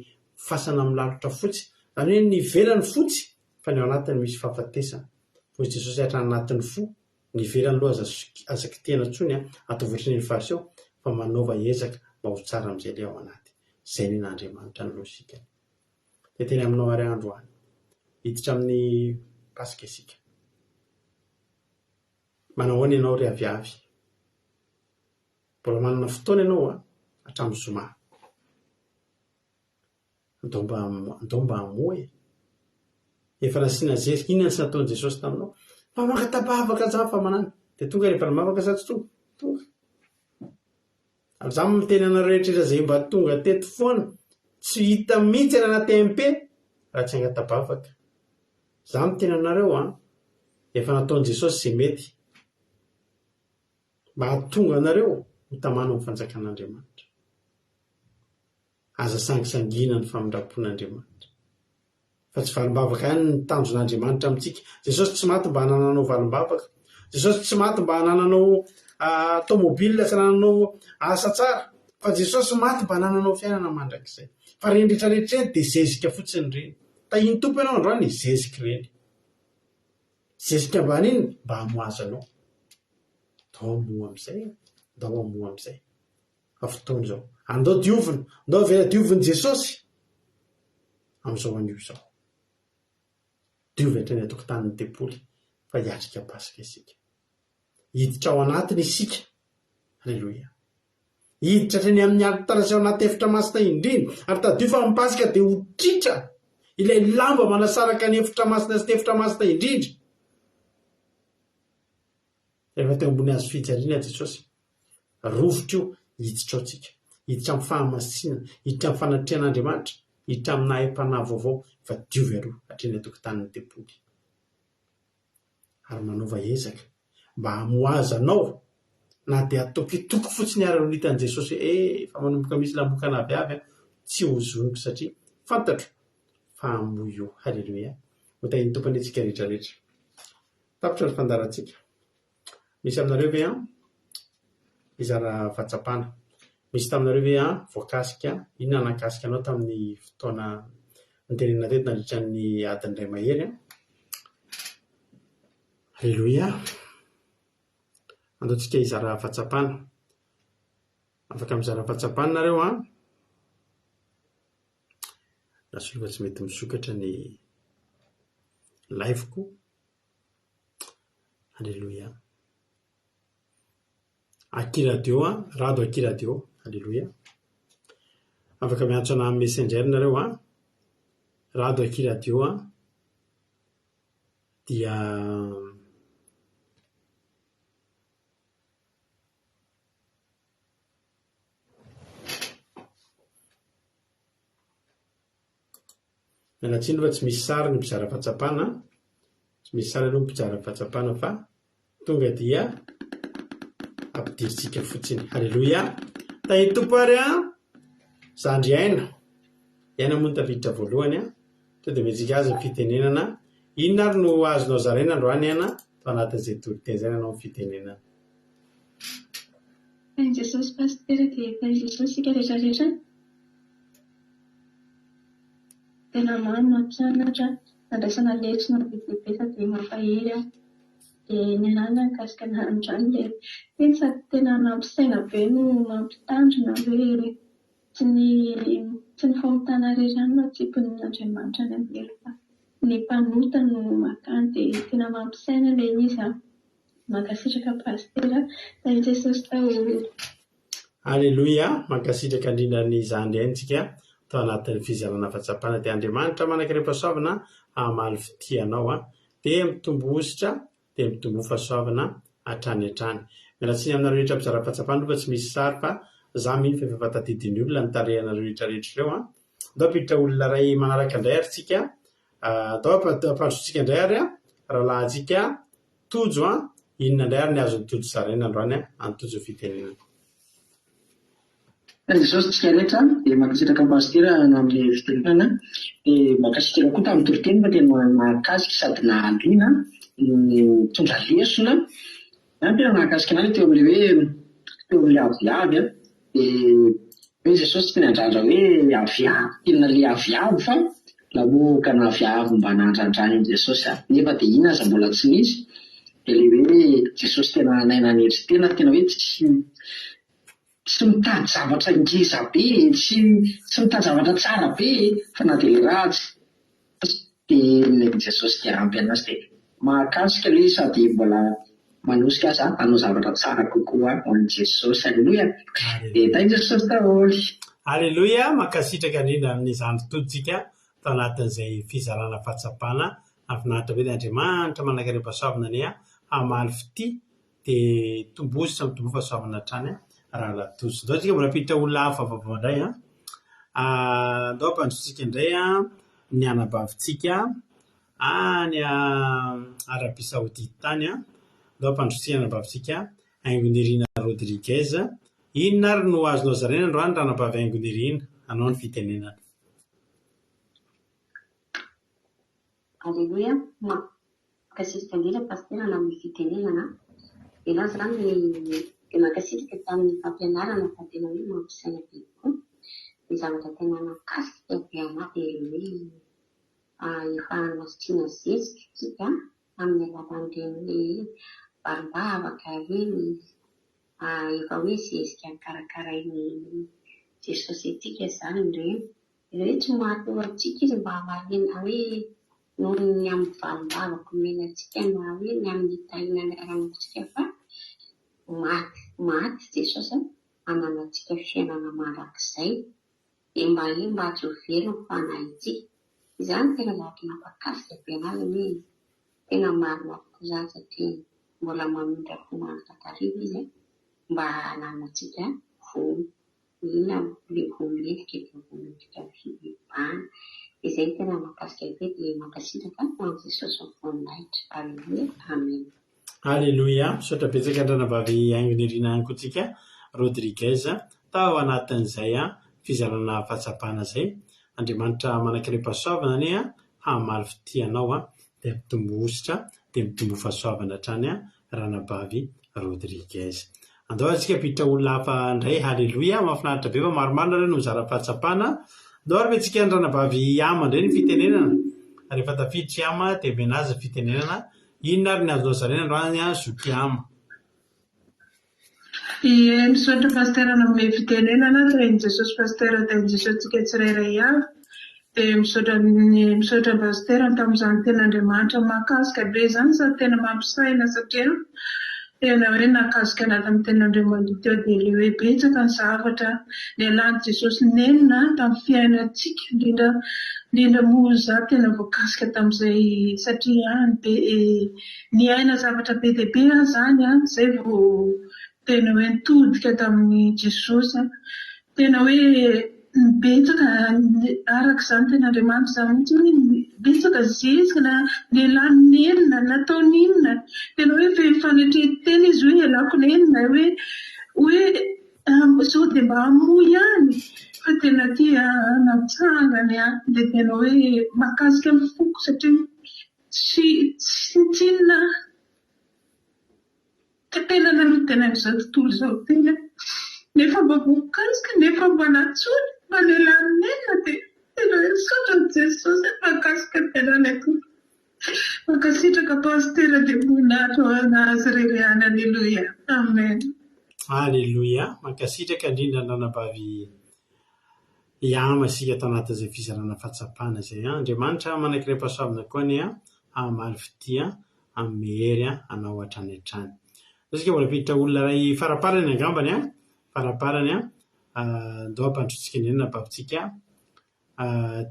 fasana milalotra fotsy zany hoe ny velany fotsy fa ny ao anatiny misy fahafatesana hoy Jesosy hatrany anatin'ny fo ny velany aloha aza kitena ntsony atovotry ny fariseo fa manaova ezaka mba ho tsara amin'izay le ao anaty zay ny n'Andriamanitra ny losika dia teny aminao ary andro any hiditra amin'ny pasika isika manao any ianao ry aviavy mbola manana fotoana ianao hatramin'ny zoma andao mba hamoa efa nasiana zezika inona ny sy nataon'i Jesosy taminao fa mangatapavaka za fa manany dia tonga rehefa mavaka za tsy tonga ary za miteny anareo rehetra zay mba tonga teto foana tsy hita mihitsy any anaty MP raha tsy angatapavaka za miteny anareo efa nataon'i Jesosy zay mety mba hatonga anareo ho tamana amin'ny fanjakan'Andriamanitra aza sangisangina ny famindrapon'Andriamanitra fa tsy valim-bavaka ihany ny tanjon'Andriamanitra amintsika Jesosy tsy maty mba hanananao valim-bavaka Jesosy tsy maty mba hanananao tômôbily sy nananao asa tsara fa jesosy maty mba nananao fiainana mandrak'izay fa reny rehetrarehetra reny dia zezika fotsiny reny tahiny tompo ianao androany zezika reny zezika ambany iny mba hamoazanao dao amoa am'izay fa fotoana zao andao diovina andao avela dioviny jesosy am'izao anio zao diovatra ny atokotanin'ny tempoly fa hiatrika pasika isika hiditra ao anatiny isika alleloia hiditra treny amin'ny altara sy ao anaty efitra masina indrindra ary tadio fa mipasika dia ho tritra ilay lamba manasaraka ny efitra masina sy efitra masina indrindra rehefa teo ambony azo fijaliana jesosy rovitra io hiditra ao tsika hiditra amin'ny fahamasinana hiditra amin'ny fanatrehan'Andriamanitra hiditra amin'ny nahem-panahy vaovao fa diovy aloha hatreny atokotanin'ny tempoly ary manova ezaka mba hamoazanao na dia atokitoko fotsiny ary anitan'i jesosy fa manomboka misy lambokana aviavy tsy ho zoniko satria fantatro fa amoa io halleloia ho tahiny tompony antsika rehetrarehetra tapitra ny fandarantsika misy aminareo ve izara fahatsapana misy taminareo ve voakasika inona nakasika anao tamin'ny fotoana nitenena teto nandritra ny adiny iray mahery halleloia andaontsika izara fahatsapana afaka mizara fahatsapana nareo nasolova tsy mety misokatra ny liveko halleloia akiradio rado akiradio halleloia afaka miantso ana amin'ny messenger nareo rado akiradio dia mialatsiny fa tsy misy sary ny mpizara fahatsapana tsy misy sary aloha mpizara fahatsapana fa tonga dia ampidiritsika fotsiny halleloia tahiny tompo ary zandry aina moa ny tafiditra voalohany to dia metsika azy ny fitenenana inona ary no azonao zaraina androany to anatin'izay toriteny zay nanao ny fitenenana Jesosy pastera dia Jesosy sika rehetrarehetra tena mamy mampianatra nandraisana lesona bebe sady mampahery dia ny anana mikasika ny androany dia tena sady tena mampisaina be no mampitandrina hoe tsy ny fahotana rerany no tsipon'ny Andriamanitra ny ambelo fa ny mpanota no makany dia tena mampisaina ilay izy mankasitraka pastera dia Jesosy daholo halleloia mankasitraka indrindra ny zandry aintsika tao anatin'ny fizarana fahatsapana dia Andriamanitra manankiream-pahasoavana hamaly fitianao dia mitombo ositra dia mitombo fahasoavana hatrany hatrany mialatsiny aminareo rehetra mpizara fahatsapana fa tsy misy sary fa za miny fa efa tadidiny olona ny tarehanareo rehetrarehetra ireo andao apiditra olona ray manaraka indray ary tsika andao ampandrotsika indray ary rahalahintsika tojo inona indray ary ny azony tojo zaraina androany antojo fitenenana Jesosy tsika rehetra dia mankasitraka pastera amin'ny fitenenana dia mankasitraka koa tamin'ny toriteny fa tena mahakasika sady nahaliana mitondra lesona tena mahakasika an'azy teo amin'ilay aviavy dia hoe Jesosy tena andrandra hoe aviavy tena le aviavy fa lamoka na aviavy mba nandrandrany Jesosy nefa dia ina aza mbola tsy nisy dia le hoe Jesosy tena nainanetry tena hoe tsy mitady zavatra ngeza be tsy mitady zavatra tsara be fa na dia le ratsy dia Jesosy dia ampy anazy dia mahakasika ilay sady mbola manosika aza hanao zavatra tsara kokoa ho an'i Jesosy halleloia dia tainy Jesosy daholo halleloia mankasitraka indrindra amin'ny zandry tojotsika tao anatin'izay fizarana fahatsapana afinaritra be dia Andriamanitra manankiream-pahasoavana ny hamaly fity dia tombositra mitombo fahasoavana hatrany raha latoso ndao tsika mbola apiditra olona hafa vaovao indray ndao ampandrotsika indray ny anabavintsika any Arabia Saodita tany ndao ampandrotsika ny anabavintsika Aingonirina Rodriguez inona ary no azonao zaraina androany raha anabavy Aingonirina anao ny fitenenana Alleluia, makasisika indrindra pastera na amin'ny fitenenana dia laza zany dia mankasitraka tamin'ny fampianarana fa tena hoe mampisaina be koa ny zavatra tena nakasika be anahy dia hoe efa nasitriana zezika tsika amin'ny alalan'ireny hoe varim-bavaka ireny efa hoe zezika karakarainy Jesosy etika izany ireny dia hoe tsy mahatoatsika izy mba hamalena hoe noho ny amin'ny varim-bavaka omenantsika na hoe ny amin'ny tahinana arantsika fa maty Jesosy hananantsika fiainana mandrakizay dia mba azo velona ny fanahintsika. Izany tena zavatra nampakasika be anazy hoe tena marina tokoa izany satria mbola mamindra fonaritra tariva izy mba hananantsika voly. Inona le volentika dia volentika fibebahana. Izay tena makasika be dia mankasitraka ho an'i Jesosy voninahitra. Aleluia. Amen. Aleluia. Misaotra betsaka andranavavy Anginirina Ankotsika Rodriguez tao anatin'izay fizarana fahatsapana izay. Andriamanitra manankiray pasoavana anie hamaly fitianao dia mitombo ositra dia mitombo fahasoavana hatrany ranabavy Rodriguez. Andao antsika pitra olona hafa indray. Haleloia. Mahafinaritra be fa maromaro nareo no mizara fahatsapana. Andao ary mentsika ny ranabavy Ama indray ny fitenenana. Rehefa tafiditra Ama dia menazy fitenenana. Inona ary ny azo zarena androany zoky Ama. Misaotra pasterana amin'ny fitenenana tain'i Jesosy pastera tain'i Jesosy tsika tsirairay avy dia misaotra pastera tamin'izany ten'Andriamanitra mahakasika be izany sady tena mampisaina satria tena hoe nakasika anaty amin'ny ten'Andriamanitra teo dia ilay hoe betsaka ny zavatra nialan'i Jesosy nenina tamin'ny fiainantsika indrindra moa izaho tena voakasika tamin'izay satria niaina zavatra be dia be izany izay vao tena hoe nitodika tamin'ny Jesosy tena hoe betsaka araka izany ten'Andriamanitra izany mihitsy betsaka zezika na lehilahy nenina natao ninona tena hoe fanetretena izy hoe ialako nenina hoe sao dia mba hamoa ihany fa tena tia natsangany dia tena hoe mahakasika amin'ny foko satria tsy tsinona tena naloha tena amin'izao tontolo izao tena nefa mba voakasika nefa mba natsony mba lehilahy nenina dia tena hoe misaotra ny Jesosy mahakasika tena anako mankasitraka pastera dia voninahitra ho anazy reriany. Aleluia. Amen. Aleluia. Mankasitraka indrindra ny ranabavy Ama isika tao anatin'izay fizarana fahatsapana izay. Andriamanitra manankiray pasoavana koa ny hamaly fitia amin'ny hery hanao hatrany hatrany. Isika mbola piditra olona iray faraparany angambany faraparany andao ampandrotsika indrindra babitsika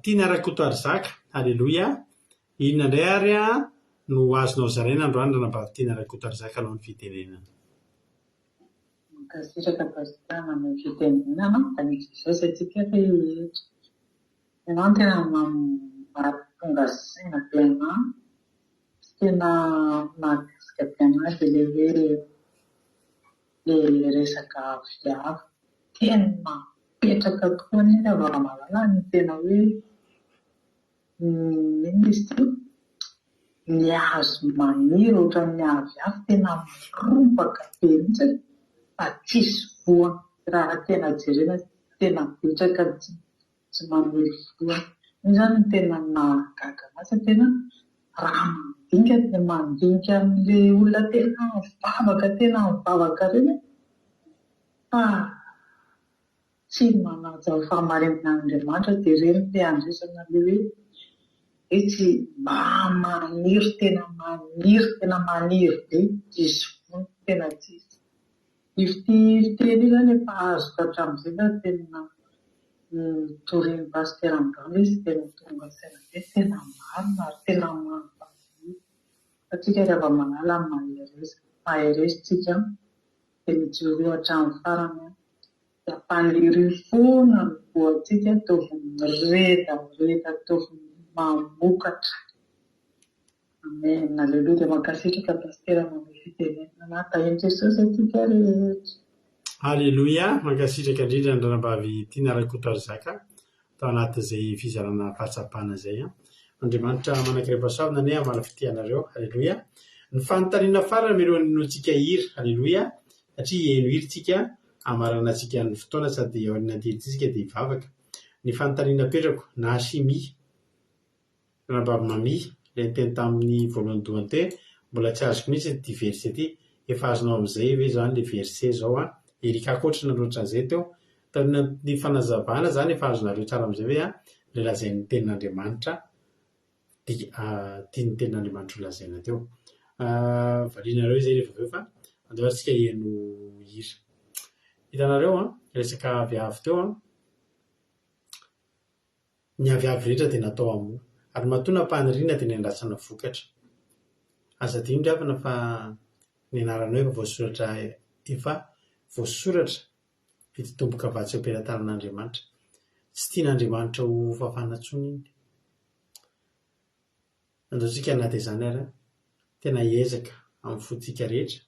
Tiana Rakotoarizaka. Aleluia. Inona indray ary no azonao zaraina androany ranabavy Tiana Rakotoarizaka aloha ny fitenenana. Mankasitraka pastera amin'ny fitenenana tamin'i Jesosy atsika hoe ianao tena mahatonga saina be anahy sy tena mahakasika be anahy dia ilay hoe ilay resaka viavy tena mapetraka tokoa ny avara-malala ny tena hoe inona izy ity ny hazo maniry ohatran'ny avy tena mirombaka be mihitsy fa tsisy voany raha tena jerena tena petraka tsy maniry voany. Iny izany no tena nahagaga anazy tena raha mandinika amin'ilay olona tena mivavaka ireny fa tsy manaja fahamarinana Andriamanitra dia ireny ilay andresana ilay hoe tsy mba maniry tena maniry be tsisy voany tena tsisy. Ifiteny izany efa azo hatramin'izay fa tena toriny pastera androany izy tena tonga saina hoe tena marina ary tena mampahany satria rehefa manala maheresitsika dia mijoro hatramin'ny farany dia mpaniry foana ny voantsika tovy mireta tovy mamokatra. Amen. Aleluia. Dia mankasitraka pastera amin'ny fitenenana tain'i Jesosy atsika rehetra. Aleluia. Mankasitraka indrindra ny ranabavy Tiana Rakotoarizaka tao anatin'izay fizarana fahatsapana izay. Andriamanitra manankiray pasoavana anie hamaly fitianareo. Aleluia. ny fanontaniana farany miroantsika hira halleloia satria eno hiritsika amarana antsika ny fotoana sady ao anatitsika dia hivavaka ny fanontaniana petrako na simi rabavy-mami ilay niteny tamin'ny voalohany dohany teo mbola tsy azoko mihitsy ty verset ty efa azonao amin'izay ve zany le verset zao erika akoatrana loatra an'izay teo ny fanazavana zany efa azonareo tsara amin'izay hoe le lazain'ny tenin'Andriamanitra tia ny tenin'Andriamanitra ho lazaina teo varianareo izay rehefa aveo fa andeo antsika eno hira hitanareo resaka aviavy teo ny aviavy rehetra dia natao amo ary matona mpaniriana dia ny andrasana vokatra aza dino avana fa ny anaranao efa voasoratra fititomboka vatsy am-pelataran'Andriamanitra tsy tian'Andriamanitra ho fafanantsony iny andaotsika anaty izany ary tena hiezaka amin'ny fotsika rehetra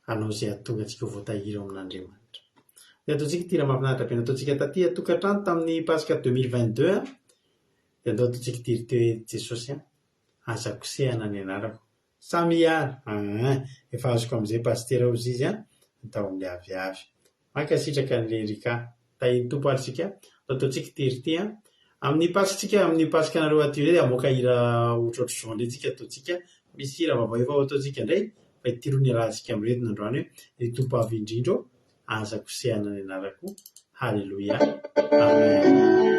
hanao izay atonga antsika voatahiry ao amin'Andriamanitra dia ataontsika tira mahafinaritra be nataontsika taty tokantrano tamin'ny pasika 2022 dia andao ataontsika tiry teo Jesosy aza kosehana ny anarako samy ary efa azoko amin'izay pastera ozy izy atao amin'ilay aviavy maka sitraka n'le rika tahiny tompo alitsika ataontsika tiry ty amin'ny pasika nareo aty zay dia amoaka hira ohatrohatry zao indray tsika ataontsika misy hira vaovao efa ataontsika indray fa itirony rahantsika amin'reto nandroany hoe ny tompo avy indrindro aza kosehana ny anarako halleloia amen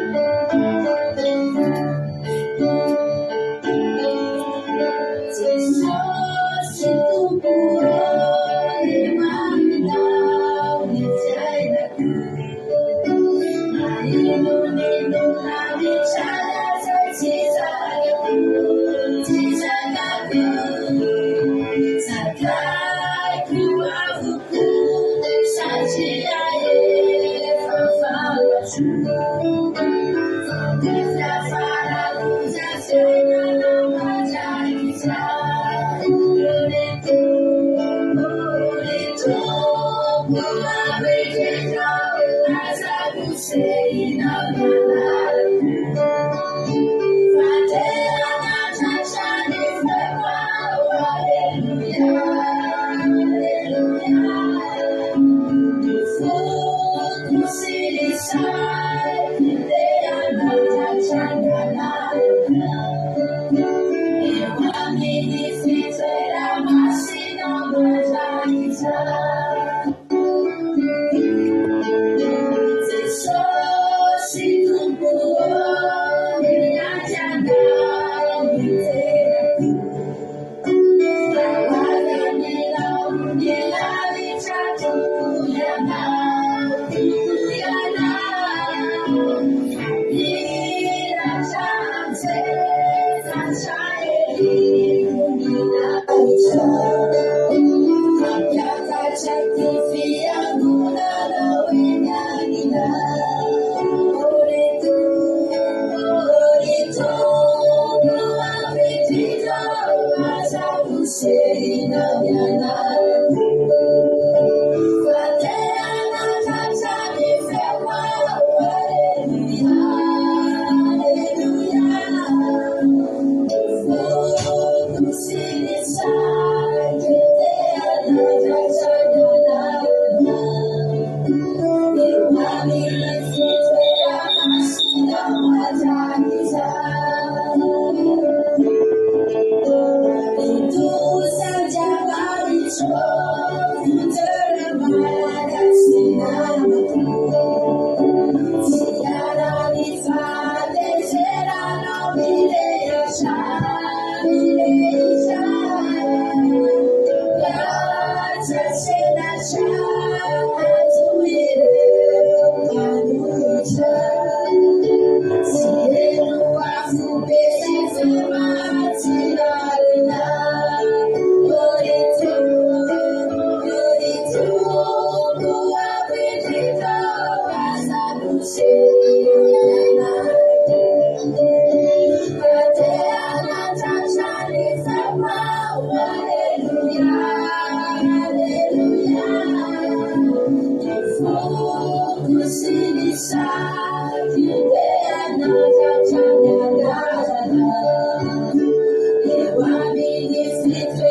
It's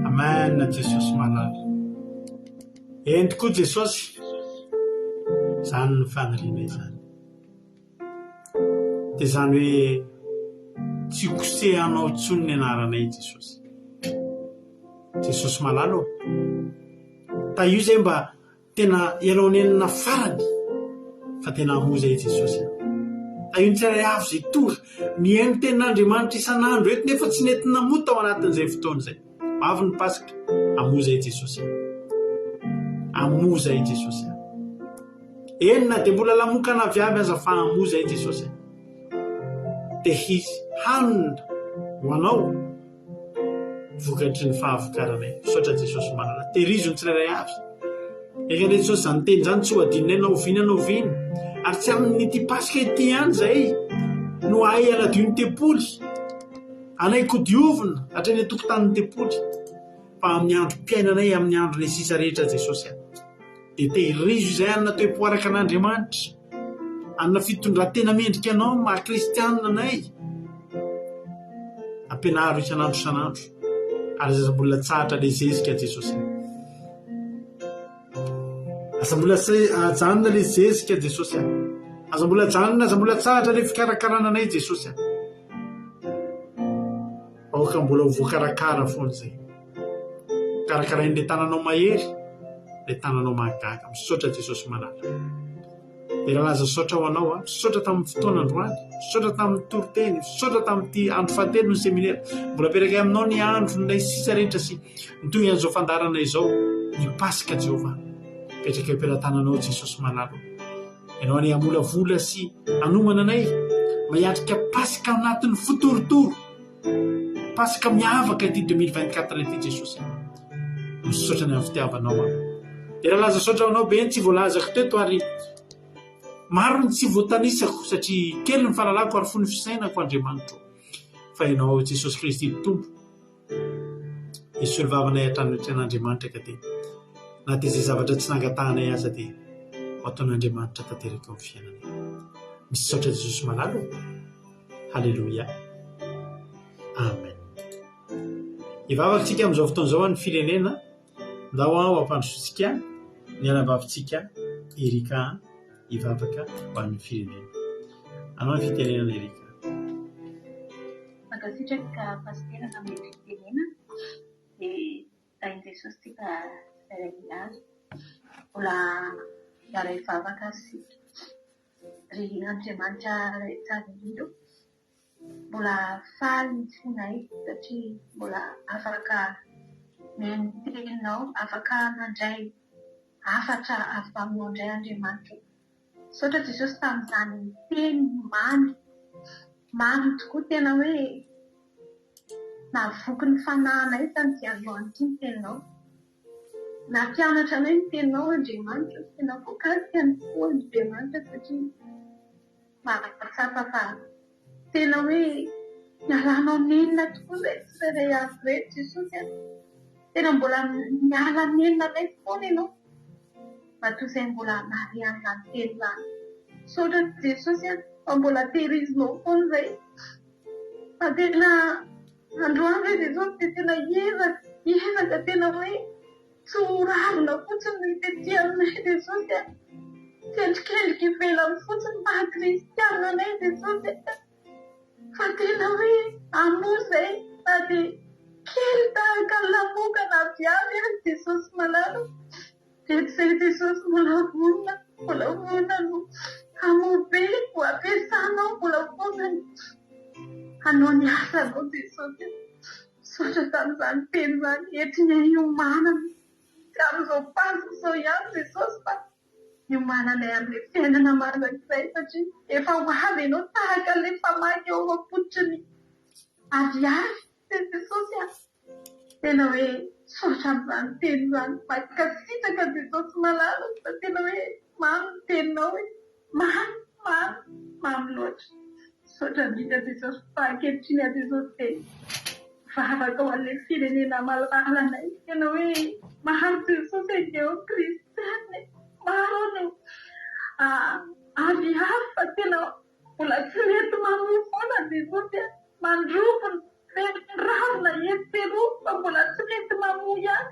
Amen, Jesosy malala. Eny tokoa Jesosy, izany ny faniriana izany. Dia izany hoe tsy kosehanao intsony ny anaranay Jesosy. Jesosy malala. Ta io zay mba tena ianao nenina farany fa tena hamoza i Jesosy. Ta io ny tsirairay avy zay tonga mihaino tenin'Andriamanitra isan'andro eto nefa tsy nety namota ao anatin'izay fotoana izay. Avy ny Pasika, hamoza i Jesosy. Hamoza i Jesosy. Enina dia mbola lamokana avy avy aza fa hamoza i Jesosy. Dia izy hanina ho anao vokatry ny fahavokaranay. Misaotra Jesosy malala. Tehirizo ny tsirairay avy. Ekan'ilay Jesosy izany teny izany tsy ho adinonay na oviana. Ary tsy amin'ity Pasika ity ihany zay no ahay hanadio ny tempoly. Anay kodiovina hatreny an-tokotanin'ny tempoly. Fa amin'ny androm-piainanay, amin'ny andronay sisa rehetra Jesosy. Dia tehirizo izay anona toe-poaraka an'Andriamanitra. Anona fitondran-tena mendrika anao maha-kristianina anay. Ampianaro isan'andro. Ary aza mbola tsahatra ilay zezika Jesosy. Aza mbola ajanona ilay zezika Jesosy. Aza mbola ajanona, aza mbola tsahatra ilay fikarakarana anay Jesosy. Aoka mbola ho voakarakara foana izay. Karakarain'ilay tananao mahery, ilay tananao mahagaga. Misaotra Jesosy malala. Dia raha laza saotra ho anao, misaotra tamin'ny fotoana androany, misaotra tamin'ny toriteny, misaotra tamin'ity andro fahatelo ny seminaire. Mbola apetraka aminao ny andronay sisa rehetra sy nitoy an'izao fandarana izao ny Pasika Jehovah. Petraka am-pelantananao Jesosy malala. Ianao any hamolavola sy hanomana anay mahatrika Pasika anatin'ny fotorotoro. Pasika miavaka ity 2024 ity Jesosy. Misaotra ny amin'ny fitiavanao. Dia raha laza saotra anao be tsy voalazako teto ary maro ny tsy voatanisako satria kely ny fahalalako ary fony fisainako Andriamanitra. Fa ianao Jesosy Kristy Tompo. Iso vavanay hatramin'Andriamanitra ka dia na dia izay zavatra tsy nangatahanay aza dia ataon'Andriamanitra tanteraka amin'ny fiainanay. Misaotra Jesosy malala. Halleluja. Amen. Ivavakantsika amin'izao fotoan'izao ny firenena. Ndao ao ampandrosotsika ny anabavintsika Erika ivavaka ho an'ny firenena. Anao ny fitenenana Erika. Mankasitraka pasitera amin'ny fitenena dia tain'i Jesosy tika tsirairay azy mbola hiara ivavaka sy ry Andriamanitra rehetra indrindra mbola faly ny tsinay satria mbola afaka mentenao, afaka mandray afatra avy aminao indray Andriamanitra. Misaotra Jesosy tamin'izany teny mamy tokoa tena hoe navoky ny fanahinay tamin'ity androany ity ny teninao. Nampianatra anay ny teninao Andriamanitra, tena voakasika ny fo Andriamanitra satria mahatsapa fa tena hoe mialanao nenina tokoa izay tsirairay avy rehetra Jesosy. Tena mbola miala nenina anay foana ianao. Matoa izay mbola marian'izany teny izany. Misaotra Jesosy fa mbola tehirizinao foana izay. Fa tena androany hoe Jesosy dia tena hiezaka tena hoe tsy ho ravina fotsiny ny tetỳ aminay Jesosy. Tsy endrikendrika ivelany fotsiny maha-kristianina anay Jesosy. Fa tena hoe hamoa izay na dia kely tahaka ny lamokana avy avy Jesosy malala. Dia izay Jesosy mbola vonona no hamoa be ho ampiasanao mbola vonona hanao ny asanao Jesosy. Misaotra tamin'izany teny izany entinay iomanana tsy amin'izao Pasika izao ihany Jesosy fa iomananay amin'ilay fiainana mandrakizay satria efa ho avy ianao tahaka ilay famaky eo am-pototry ny avy Jesosy. Tena hoe misaotra amin'izany teny izany mankasitraka Jesosy malala fa tena hoe mamy ny teninao hoe mamy loatra. Misaotra indrindra Jesosy fahankehitriny azy Jesosy dia vavaka ho an'ilay firenena malalana tena hoe mahazo Jesosy dia kristiana maro no avy hafa tena mbola tsy mety mamoa foana Jesosy mandrovo ravina eteroa fa mbola tsy mety mamoa ihany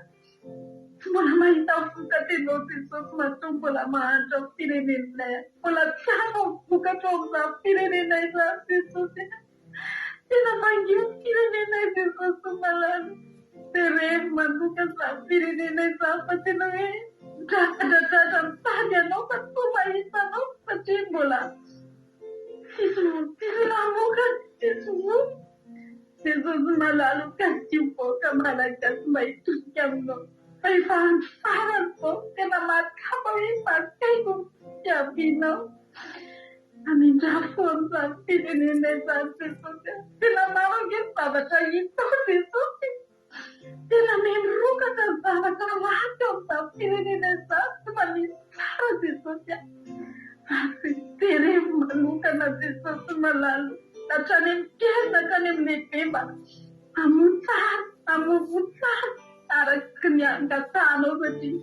tsy mbola mahita vokatenao Jesosy matoa mbola mahantra firenenay mbola tsy hafa vokatra ao amin'izany firenena izany Jesosy tena mangino firenenay Jesosy malala dia rehefa mandoka izany firenena izany fa tena hoe dradradratra mitady anao fa toa mahita anao satria mbola tsisy namoaka Jesosy Jesosy malala kasivoaka malagasy mba hitodika aminao fa efa andro farany izao tena makapa hoe makaiko fiavianao amin-drafo amin'izany firenena izany Jesosy tena maro ange zavatra hitao Jesosy tena memrokatra ny zavatra ratsy ao amin'izany firenena izany tsy manisy tsara Jesosy ary terevo manokana Jesosy malalo hatrany amin'ny mpiaina hatrany amin'ny lehibe mba hamovo tsara araky ny angatanao satria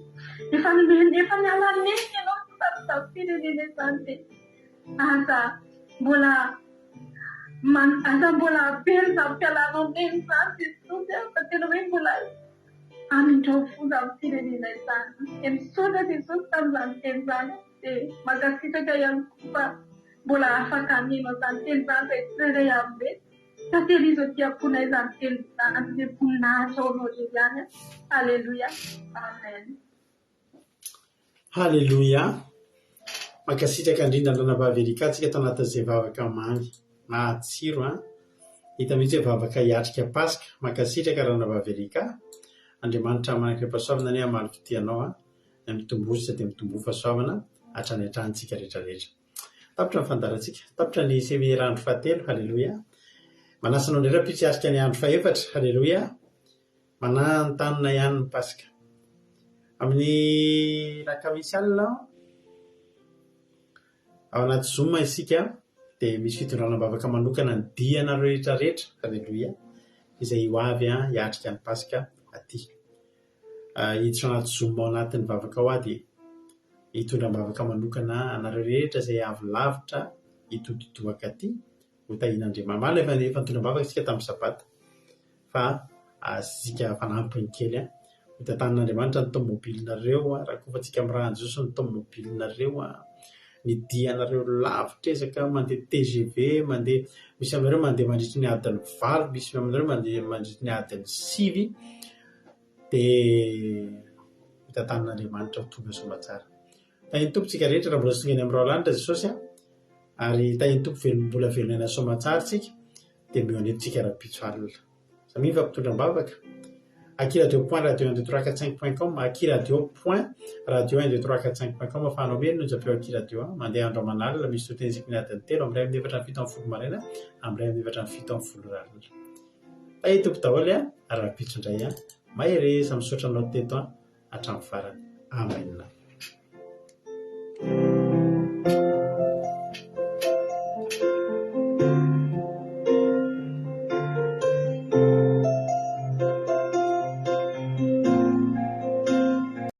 efa nialaneny ianao sy firenena izany dia aza mbola avelona mpialanao neny izany Jesosy fa tena hoe mbola amindreo foza amin'ny firenena izany dia misaotra Jesosy tamin'izany teny izany dia mankasitraka ihany koa fa mbola afaka haneno izany teny izany dia tsirairay avy be satria izy tiapona izany teny izany dia voninahitra ao anao izy ihany Alleluia amen Halleluia. Mankasitraka indrindra andranavavy erika antsika tao anatin'izay vavaka mamy matsiro hita mihitsy hoe vavaka hiatrika Pasika. Mankasitraka andranavavy erika Andriamanitra manana pasoavana ny amaly fitianao mitombosa dia mitombo fahasoavana hatrany hatrahantsika rehetrarehetra. Tapitra ny fandarantsika tapitra ny seminarandro fahatelo halleluia. Manasanao indray raha-pitsy hiatrika ny andro fahaefatra halleluia. Manantanina ihany ny Pasika amin'ny lakamisy alina ao anaty Zoom isika dia misy fitondranam-bavaka manokana ny diana rehetrarehetra halleluia izay ho avy hiatrika ny Pasika aty hiditra anaty Zoom ao anatin'ny vavaka ao dia hitondram-bavaka manokana anareo rehetra izay avy lavitra hitototoaka aty ho tahian'Andriamanitra. Efa nitondram-bavaka isika tamin'ny sabata fa asika fanampiny kely hitantan'Andriamanitra ny tomobilinareo raha koa fa tsika amin'ny raha Jesosy ny tomobilinareo ny dianareo lavitra ezaka mandeha TGV mandeha misy aminareo mandeha mandritry ny adiny 8 misy aminareo mandeha mandritry ny adiny 9 dia hitantan'Andriamanitra ho tonga somatsara. Tahiny tompo tsika rehetra raha mbola songany amin'ny raolanitra Jesosy ary tahiny tompo mbola velonana somatsara tsika dia meo anentsika raha-pitso alina samy fa mpitondram-bavaka akiradio.radio12345.com akiradio.radio12345.com afahanao meny no japeo akiradio mandeha andro aman'alina misy totenzika ny adiny 3 amin'ny 7:7 maraina amin'ny 7:7 ralina. Tahiny tompo daholo raha-pitso indray mahereza misaotra anao teto hatramin'ny farany. Amen.